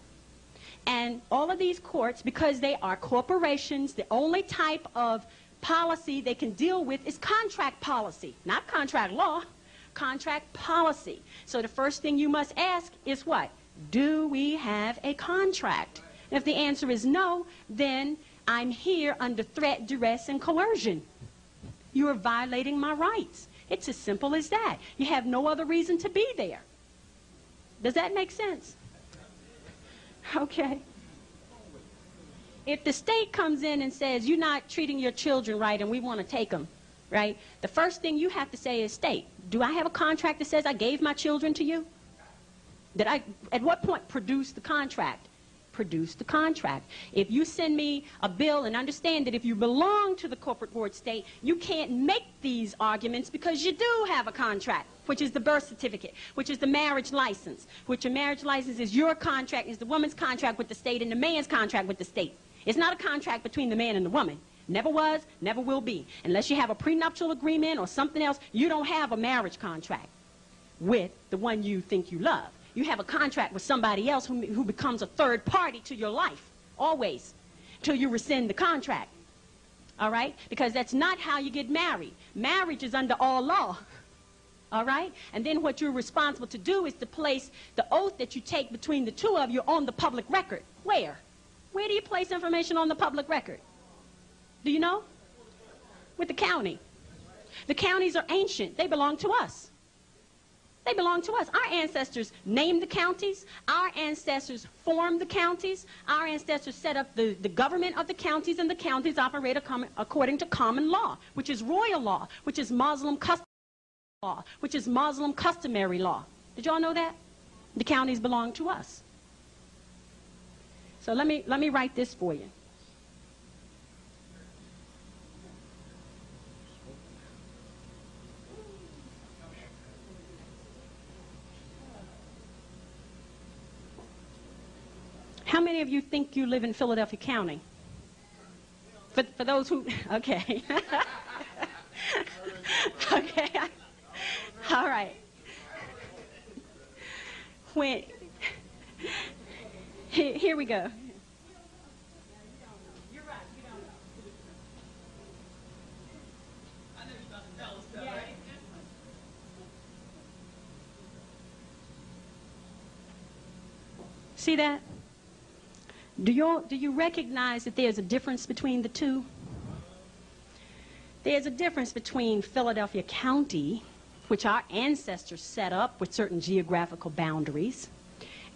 And all of these courts, because they are corporations, the only type of policy they can deal with is contract policy, not contract law, contract policy. So the first thing you must ask is what? Do we have a contract? And if the answer is no, then I'm here under threat, duress, and coercion. You are violating my rights. It's as simple as that. You have no other reason to be there. Does that make sense? Okay. If the state comes in and says, you're not treating your children right and we want to take them, right? The first thing you have to say is, state, do I have a contract that says I gave my children to you? Did I, at what point, produce the contract? Produce the contract. If you send me a bill, and understand that if you belong to the corporate board state, you can't make these arguments because you do have a contract, which is the birth certificate, which is the marriage license, which a marriage license is your contract, is the woman's contract with the state and the man's contract with the state. It's not a contract between the man and the woman. Never was, never will be. Unless you have a prenuptial agreement or something else, you don't have a marriage contract with the one you think you love. You have a contract with somebody else who becomes a third party to your life, always, till you rescind the contract. All right? Because that's not how you get married. Marriage is under all law. All right? And then what you're responsible to do is to place the oath that you take between the two of you on the public record. Where? Where do you place information on the public record? Do you know? With the county. The counties are ancient. They belong to us. They belong to us. Our ancestors named the counties. Our ancestors formed the counties. Our ancestors set up the government of the counties, and the counties operate according to common law, which is royal law, which is Muslim customary law, which is Muslim customary law. Did y'all know that? The counties belong to us. So let me write this for you. How many of you think you live in Philadelphia County? For those who, okay. Okay. All right. Here we go. You're right. You don't. I know you're about to tell us stuff, right? See that? Do you recognize that there's a difference between the two? There's a difference between Philadelphia County, which our ancestors set up with certain geographical boundaries,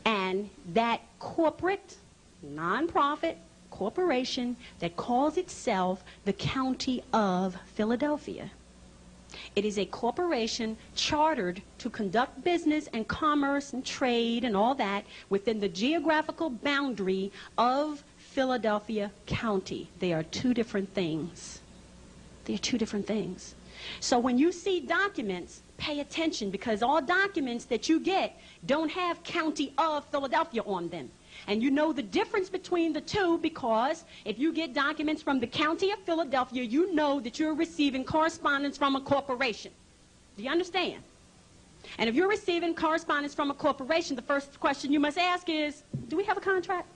and that corporate, nonprofit corporation that calls itself the County of Philadelphia. It is a corporation chartered to conduct business and commerce and trade and all that within the geographical boundary of Philadelphia County. They are two different things. They are two different things. So when you see documents, pay attention, because all documents that you get don't have County of Philadelphia on them. And you know the difference between the two, because if you get documents from the County of Philadelphia, you know that you're receiving correspondence from a corporation. Do you understand? And if you're receiving correspondence from a corporation, the first question you must ask is, do we have a contract?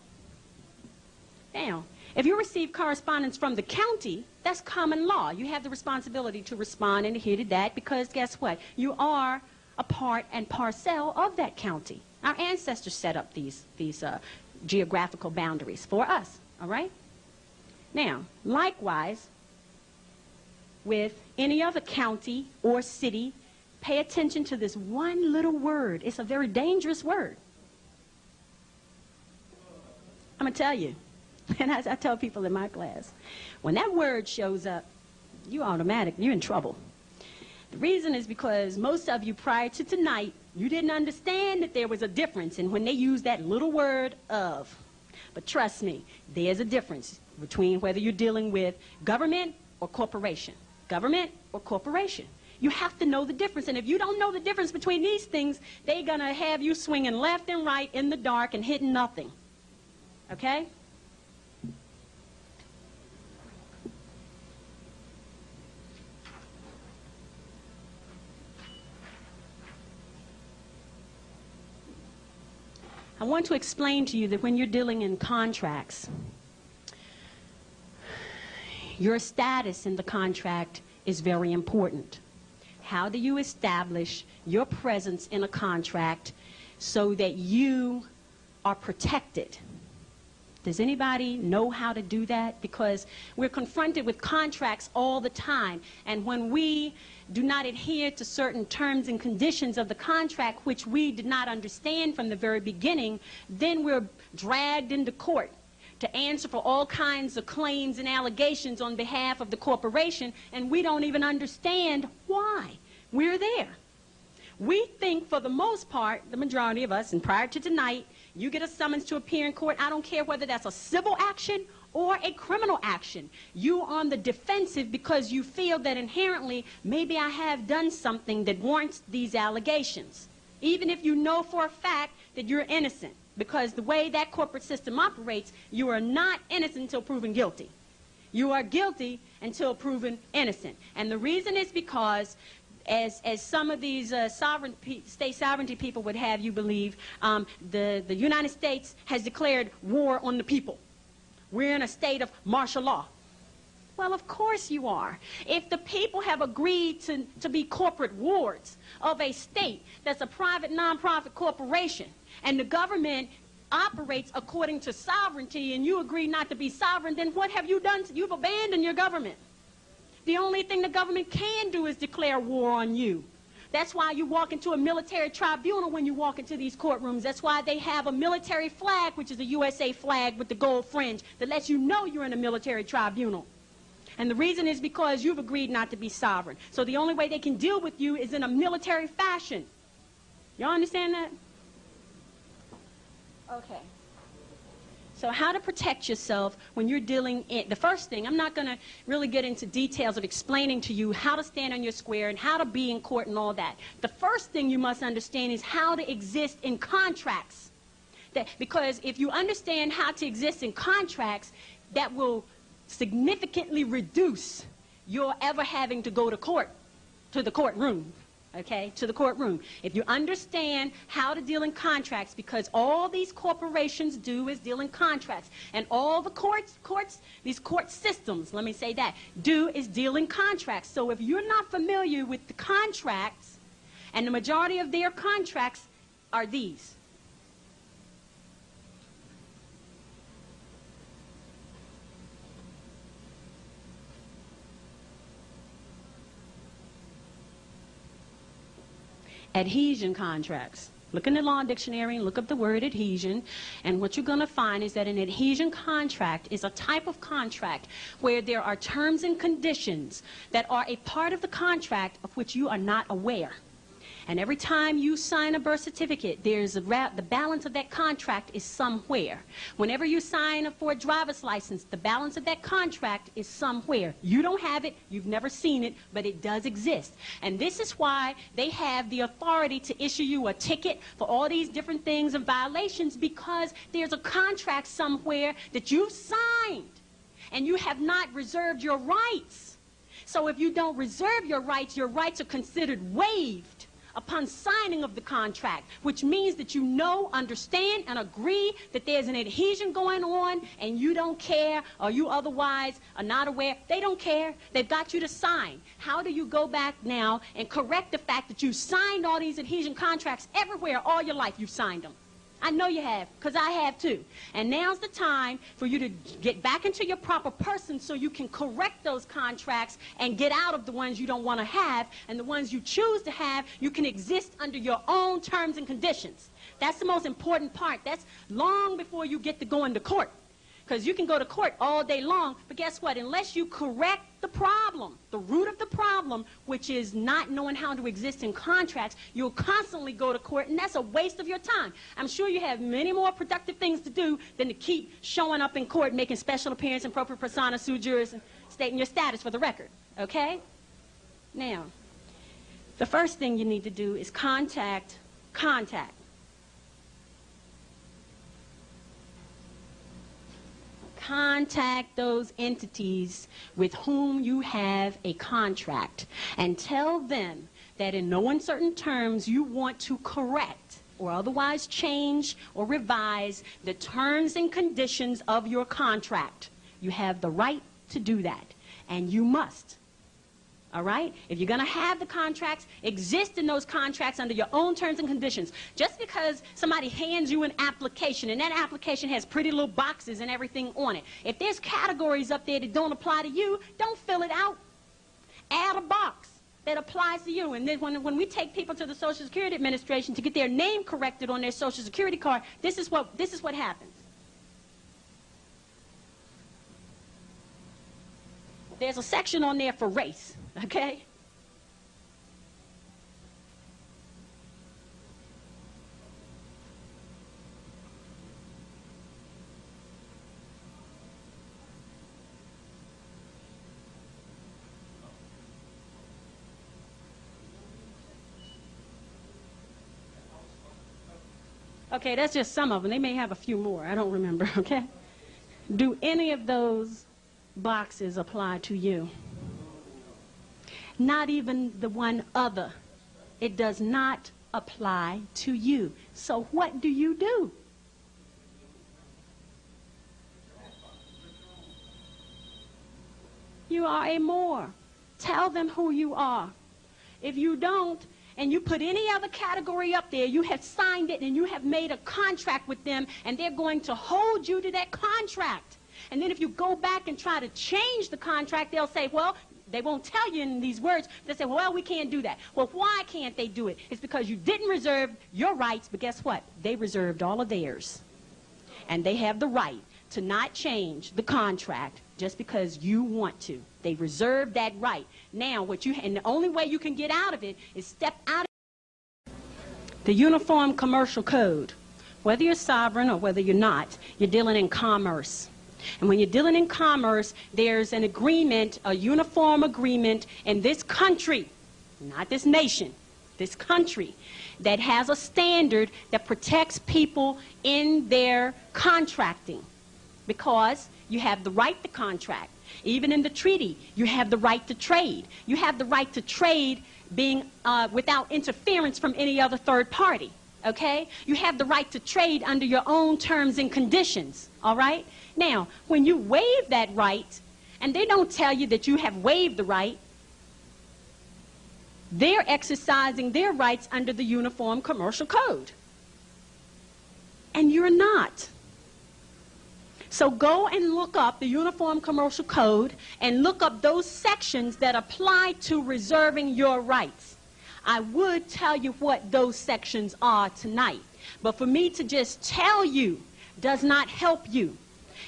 Now, if you receive correspondence from the county, that's common law. You have the responsibility to respond and adhere to that, because guess what? You are a part and parcel of that county. Our ancestors set up these geographical boundaries for us, all right? Now, likewise, with any other county or city, pay attention to this one little word. It's a very dangerous word. I'm going to tell you, and as I tell people in my class, when that word shows up, you're in trouble. The reason is because most of you prior to tonight, you didn't understand that there was a difference in when they use that little word of. But trust me, there's a difference between whether you're dealing with government or corporation. Government or corporation. You have to know the difference. And if you don't know the difference between these things, they're going to have you swinging left and right in the dark and hitting nothing. Okay? I want to explain to you that when you're dealing in contracts, your status in the contract is very important. How do you establish your presence in a contract so that you are protected? Does anybody know how to do that? Because we're confronted with contracts all the time, and when we do not adhere to certain terms and conditions of the contract, which we did not understand from the very beginning, then we're dragged into court to answer for all kinds of claims and allegations on behalf of the corporation, and we don't even understand why we're there. We think, for the most part, the majority of us, and prior to tonight, you get a summons to appear in court. I don't care whether that's a civil action or a criminal action. You on the defensive because you feel that inherently, maybe I have done something that warrants these allegations, even if you know for a fact that you're innocent. Because the way that corporate system operates, you are not innocent until proven guilty. You are guilty until proven innocent. And the reason is because, as some of these state sovereignty people would have you believe, the United States has declared war on the people. We're in a state of martial law. Well, of course you are. If the people have agreed to be corporate wards of a state that's a private, non-profit corporation, and the government operates according to sovereignty, and you agree not to be sovereign, then what have you done? You've abandoned your government. The only thing the government can do is declare war on you. That's why you walk into a military tribunal when you walk into these courtrooms. That's why they have a military flag, which is a USA flag with the gold fringe, that lets you know you're in a military tribunal. And the reason is because you've agreed not to be sovereign. So the only way they can deal with you is in a military fashion. Y'all understand that? Okay. So how to protect yourself when you're dealing in, the first thing, I'm not going to really get into details of explaining to you how to stand on your square and how to be in court and all that. The first thing you must understand is how to exist in contracts. Because if you understand how to exist in contracts, that will significantly reduce your ever having to go to court, to the courtroom. Okay, to the courtroom. If you understand how to deal in contracts, because all these corporations do is deal in contracts, and all the these court systems, let me say that, do is deal in contracts. So if you're not familiar with the contracts, and the majority of their contracts are these. Adhesion contracts. Look in the law dictionary and look up the word adhesion, and what you're going to find is that an adhesion contract is a type of contract where there are terms and conditions that are a part of the contract of which you are not aware. And every time you sign a birth certificate, there's the balance of that contract is somewhere. Whenever you sign for a driver's license, the balance of that contract is somewhere. You don't have it, you've never seen it, but it does exist. And this is why they have the authority to issue you a ticket for all these different things and violations, because there's a contract somewhere that you've signed and you have not reserved your rights. So if you don't reserve your rights are considered waived upon signing of the contract, which means that you know, understand, and agree that there's an adhesion going on, and you don't care, or you otherwise are not aware. They don't care. They've got you to sign. How do you go back now and correct the fact that you signed all these adhesion contracts everywhere all your life? You've signed them. I know you have, because I have too. And now's the time for you to get back into your proper person so you can correct those contracts and get out of the ones you don't want to have, and the ones you choose to have, you can exist under your own terms and conditions. That's the most important part. That's long before you get to going to court. Because you can go to court all day long, but guess what? Unless you correct the problem, the root of the problem, which is not knowing how to exist in contracts, you'll constantly go to court, and that's a waste of your time. I'm sure you have many more productive things to do than to keep showing up in court, making special appearance in propria persona, sui juris, and stating your status for the record, okay? Now, the first thing you need to do is contact. Contact those entities with whom you have a contract and tell them that in no uncertain terms you want to correct or otherwise change or revise the terms and conditions of your contract. You have the right to do that, and you must. All right? If you're going to have the contracts, exist in those contracts under your own terms and conditions. Just because somebody hands you an application, and that application has pretty little boxes and everything on it, if there's categories up there that don't apply to you, don't fill it out. Add a box that applies to you. And then when we take people to the Social Security Administration to get their name corrected on their Social Security card, this is what happens. There's a section on there for race, okay? Okay, that's just some of them. They may have a few more. I don't remember, okay? Do any of those boxes apply to you. Not even the one other. It does not apply to you. So what do? You are a Moor. Tell them who you are. If you don't, and you put any other category up there, you have signed it and you have made a contract with them, and they're going to hold you to that contract. And then if you go back and try to change the contract, they'll say, well, they won't tell you in these words. They'll say, well, we can't do that. Well, why can't they do it? It's because you didn't reserve your rights, but guess what? They reserved all of theirs. And they have the right to not change the contract just because you want to. They reserve that right. Now, and the only way you can get out of it is step out of the Uniform Commercial Code. Whether you're sovereign or whether you're not, you're dealing in commerce. And when you're dealing in commerce, there's an agreement, a uniform agreement in this country, not this nation, this country, that has a standard that protects people in their contracting. Because you have the right to contract. Even in the treaty, you have the right to trade. You have the right to trade being without interference from any other third party. Okay? You have the right to trade under your own terms and conditions. All right? Now, when you waive that right, and they don't tell you that you have waived the right, they're exercising their rights under the Uniform Commercial Code. And you're not. So go and look up the Uniform Commercial Code and look up those sections that apply to reserving your rights. I would tell you what those sections are tonight, but for me to just tell you does not help you.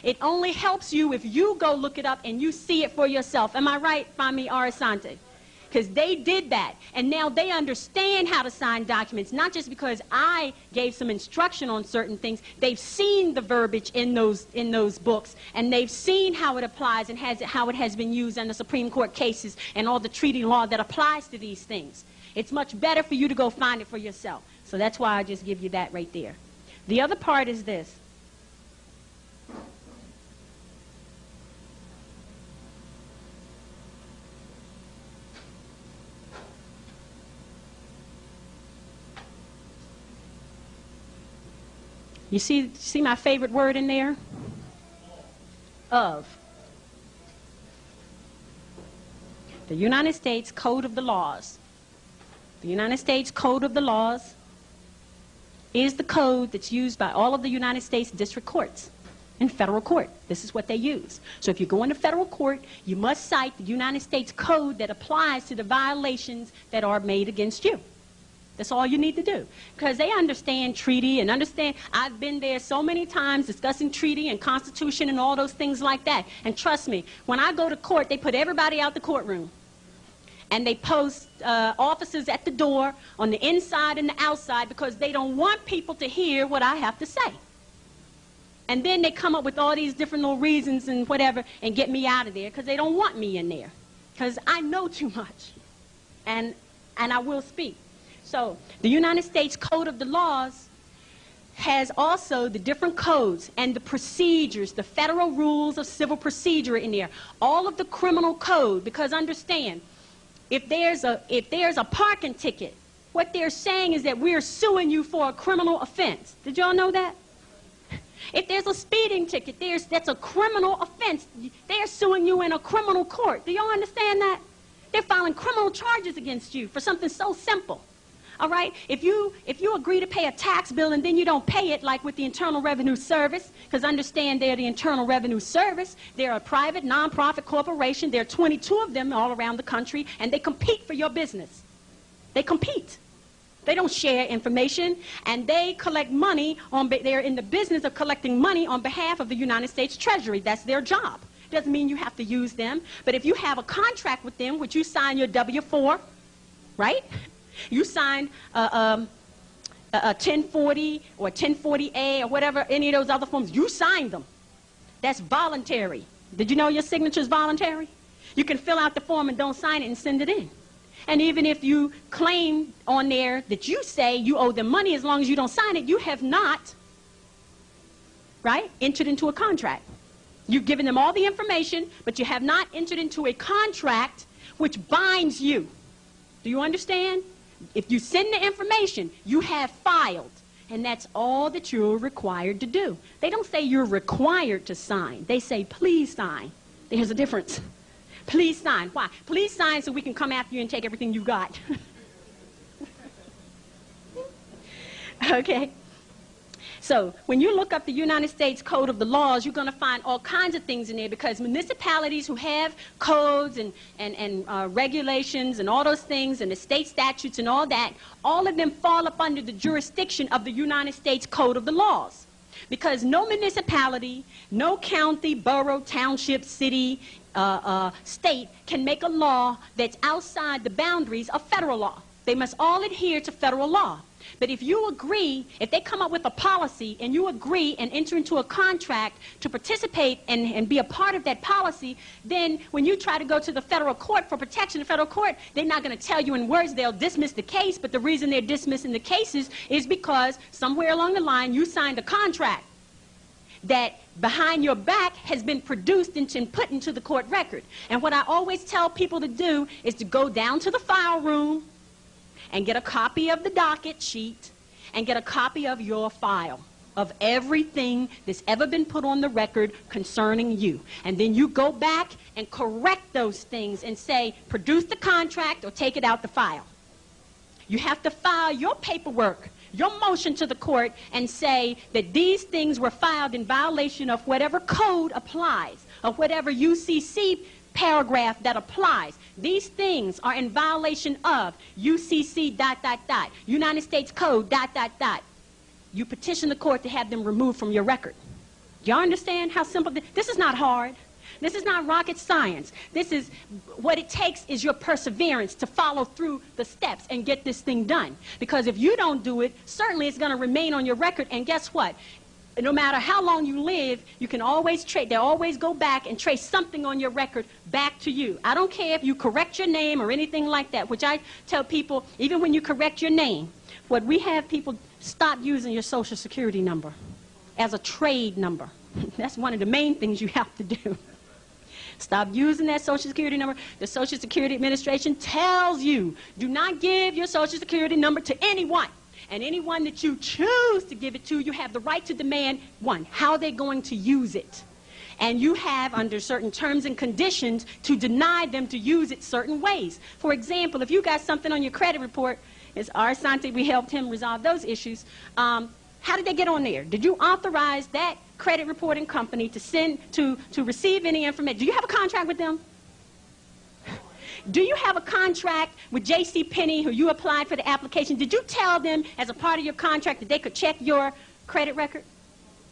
It only helps you if you go look it up and you see it for yourself. Am I right, Fami Arasante? Because they did that, and now they understand how to sign documents, not just because I gave some instruction on certain things. They've seen the verbiage in those books, and they've seen how it applies and how it has been used in the Supreme Court cases and all the treaty law that applies to these things. It's much better for you to go find it for yourself. So that's why I just give you that right there. The other part is this. You see my favorite word in there? Of. The United States Code of the Laws. The United States Code of the Laws is the code that's used by all of the United States district courts and federal court. This is what they use. So if you go into federal court, you must cite the United States Code that applies to the violations that are made against you. That's all you need to do. Because they understand treaty and understand. I've been there so many times discussing treaty and constitution and all those things like that. And trust me, when I go to court, they put everybody out the courtroom. And they post officers at the door on the inside and the outside because they don't want people to hear what I have to say. And then they come up with all these different little reasons and whatever and get me out of there because they don't want me in there. Because I know too much. And I will speak. So the United States Code of the Laws has also the different codes and the procedures, the federal rules of civil procedure in there. All of the criminal code, because understand, if there's a parking ticket, what they're saying is that we're suing you for a criminal offense. Did y'all know that? If there's a speeding ticket, that's a criminal offense. They're suing you in a criminal court. Do y'all understand that? They're filing criminal charges against you for something so simple. All right? If you agree to pay a tax bill and then you don't pay it, like with the Internal Revenue Service, because understand they're the Internal Revenue Service, they're a private, nonprofit corporation. There are 22 of them all around the country, and they compete for your business. They compete. They don't share information, and they collect money they're in the business of collecting money on behalf of the United States Treasury. That's their job. Doesn't mean you have to use them, but if you have a contract with them, which you sign your W-4, right? You signed a 1040 or 1040A or whatever, any of those other forms, you signed them. That's voluntary. Did you know your signature is voluntary? You can fill out the form and don't sign it and send it in. And even if you claim on there that you say you owe them money, as long as you don't sign it, you have not, right, entered into a contract. You've given them all the information, but you have not entered into a contract which binds you. Do you understand? If you send the information, you have filed. And that's all that you're required to do. They don't say you're required to sign. They say, please sign. There's a difference. Please sign. Why? Please sign so we can come after you and take everything you got. Okay? So when you look up the United States Code of the Laws, you're going to find all kinds of things in there, because municipalities who have codes and regulations and all those things and the state statutes and all that, all of them fall up under the jurisdiction of the United States Code of the Laws. Because no municipality, no county, borough, township, city, state can make a law that's outside the boundaries of federal law. They must all adhere to federal law. But if you agree, if they come up with a policy and you agree and enter into a contract to participate and be a part of that policy, then when you try to go to the federal court for protection, the federal court, they're not going to tell you in words they'll dismiss the case, but the reason they're dismissing the cases is because somewhere along the line you signed a contract that behind your back has been produced and put into the court record. And what I always tell people to do is to go down to the file room and get a copy of the docket sheet and get a copy of your file of everything that's ever been put on the record concerning you. And then you go back and correct those things and say, produce the contract or take it out the file. You have to file your paperwork, your motion to the court, and say that these things were filed in violation of whatever code applies, of whatever UCC paragraph that applies. These things are in violation of UCC ... United States Code ... You petition the court to have them removed from your record. Do you understand how simple this is? Not hard. This is not rocket science. This is what it takes is your perseverance to follow through the steps and get this thing done. Because if you don't do it, certainly it's going to remain on your record, and guess what? No matter how long you live, you can always they always go back and trace something on your record back to you. I don't care if you correct your name or anything like that, which I tell people, even when you correct your name, what we have people stop using your Social Security number as a trade number. That's one of the main things you have to do. Stop using that Social Security number. The Social Security Administration tells you, do not give your Social Security number to anyone. And anyone that you choose to give it to, you have the right to demand, one, how they're going to use it. And you have, under certain terms and conditions, to deny them to use it certain ways. For example, if you got something on your credit report, as our Sante, we helped him resolve those issues, how did they get on there? Did you authorize that credit reporting company to send, to receive any information? Do you have a contract with them? Do you have a contract with J.C. Penney, who you applied for the application? Did you tell them as a part of your contract that they could check your credit record?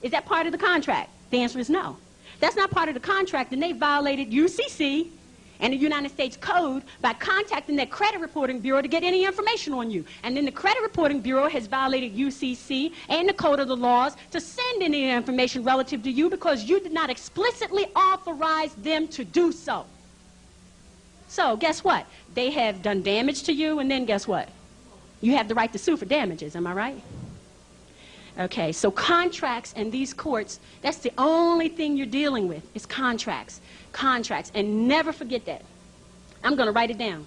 Is that part of the contract? The answer is no. That's not part of the contract, and they violated UCC and the United States Code by contacting that credit reporting bureau to get any information on you. And then the credit reporting bureau has violated UCC and the Code of the Laws to send any information relative to you because you did not explicitly authorize them to do so. So guess what? They have done damage to you, and then guess what? You have the right to sue for damages, am I right? Okay, so contracts and these courts, that's the only thing you're dealing with is contracts. Contracts, and never forget that. I'm going to write it down.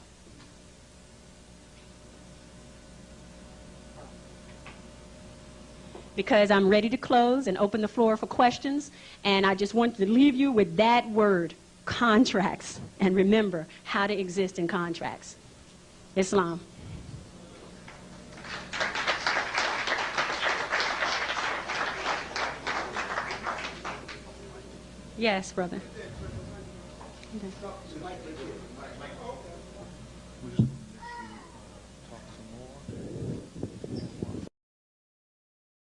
Because I'm ready to close and open the floor for questions, and I just want to leave you with that word. Contracts, and remember how to exist in contracts. Islam. Yes, brother. Okay.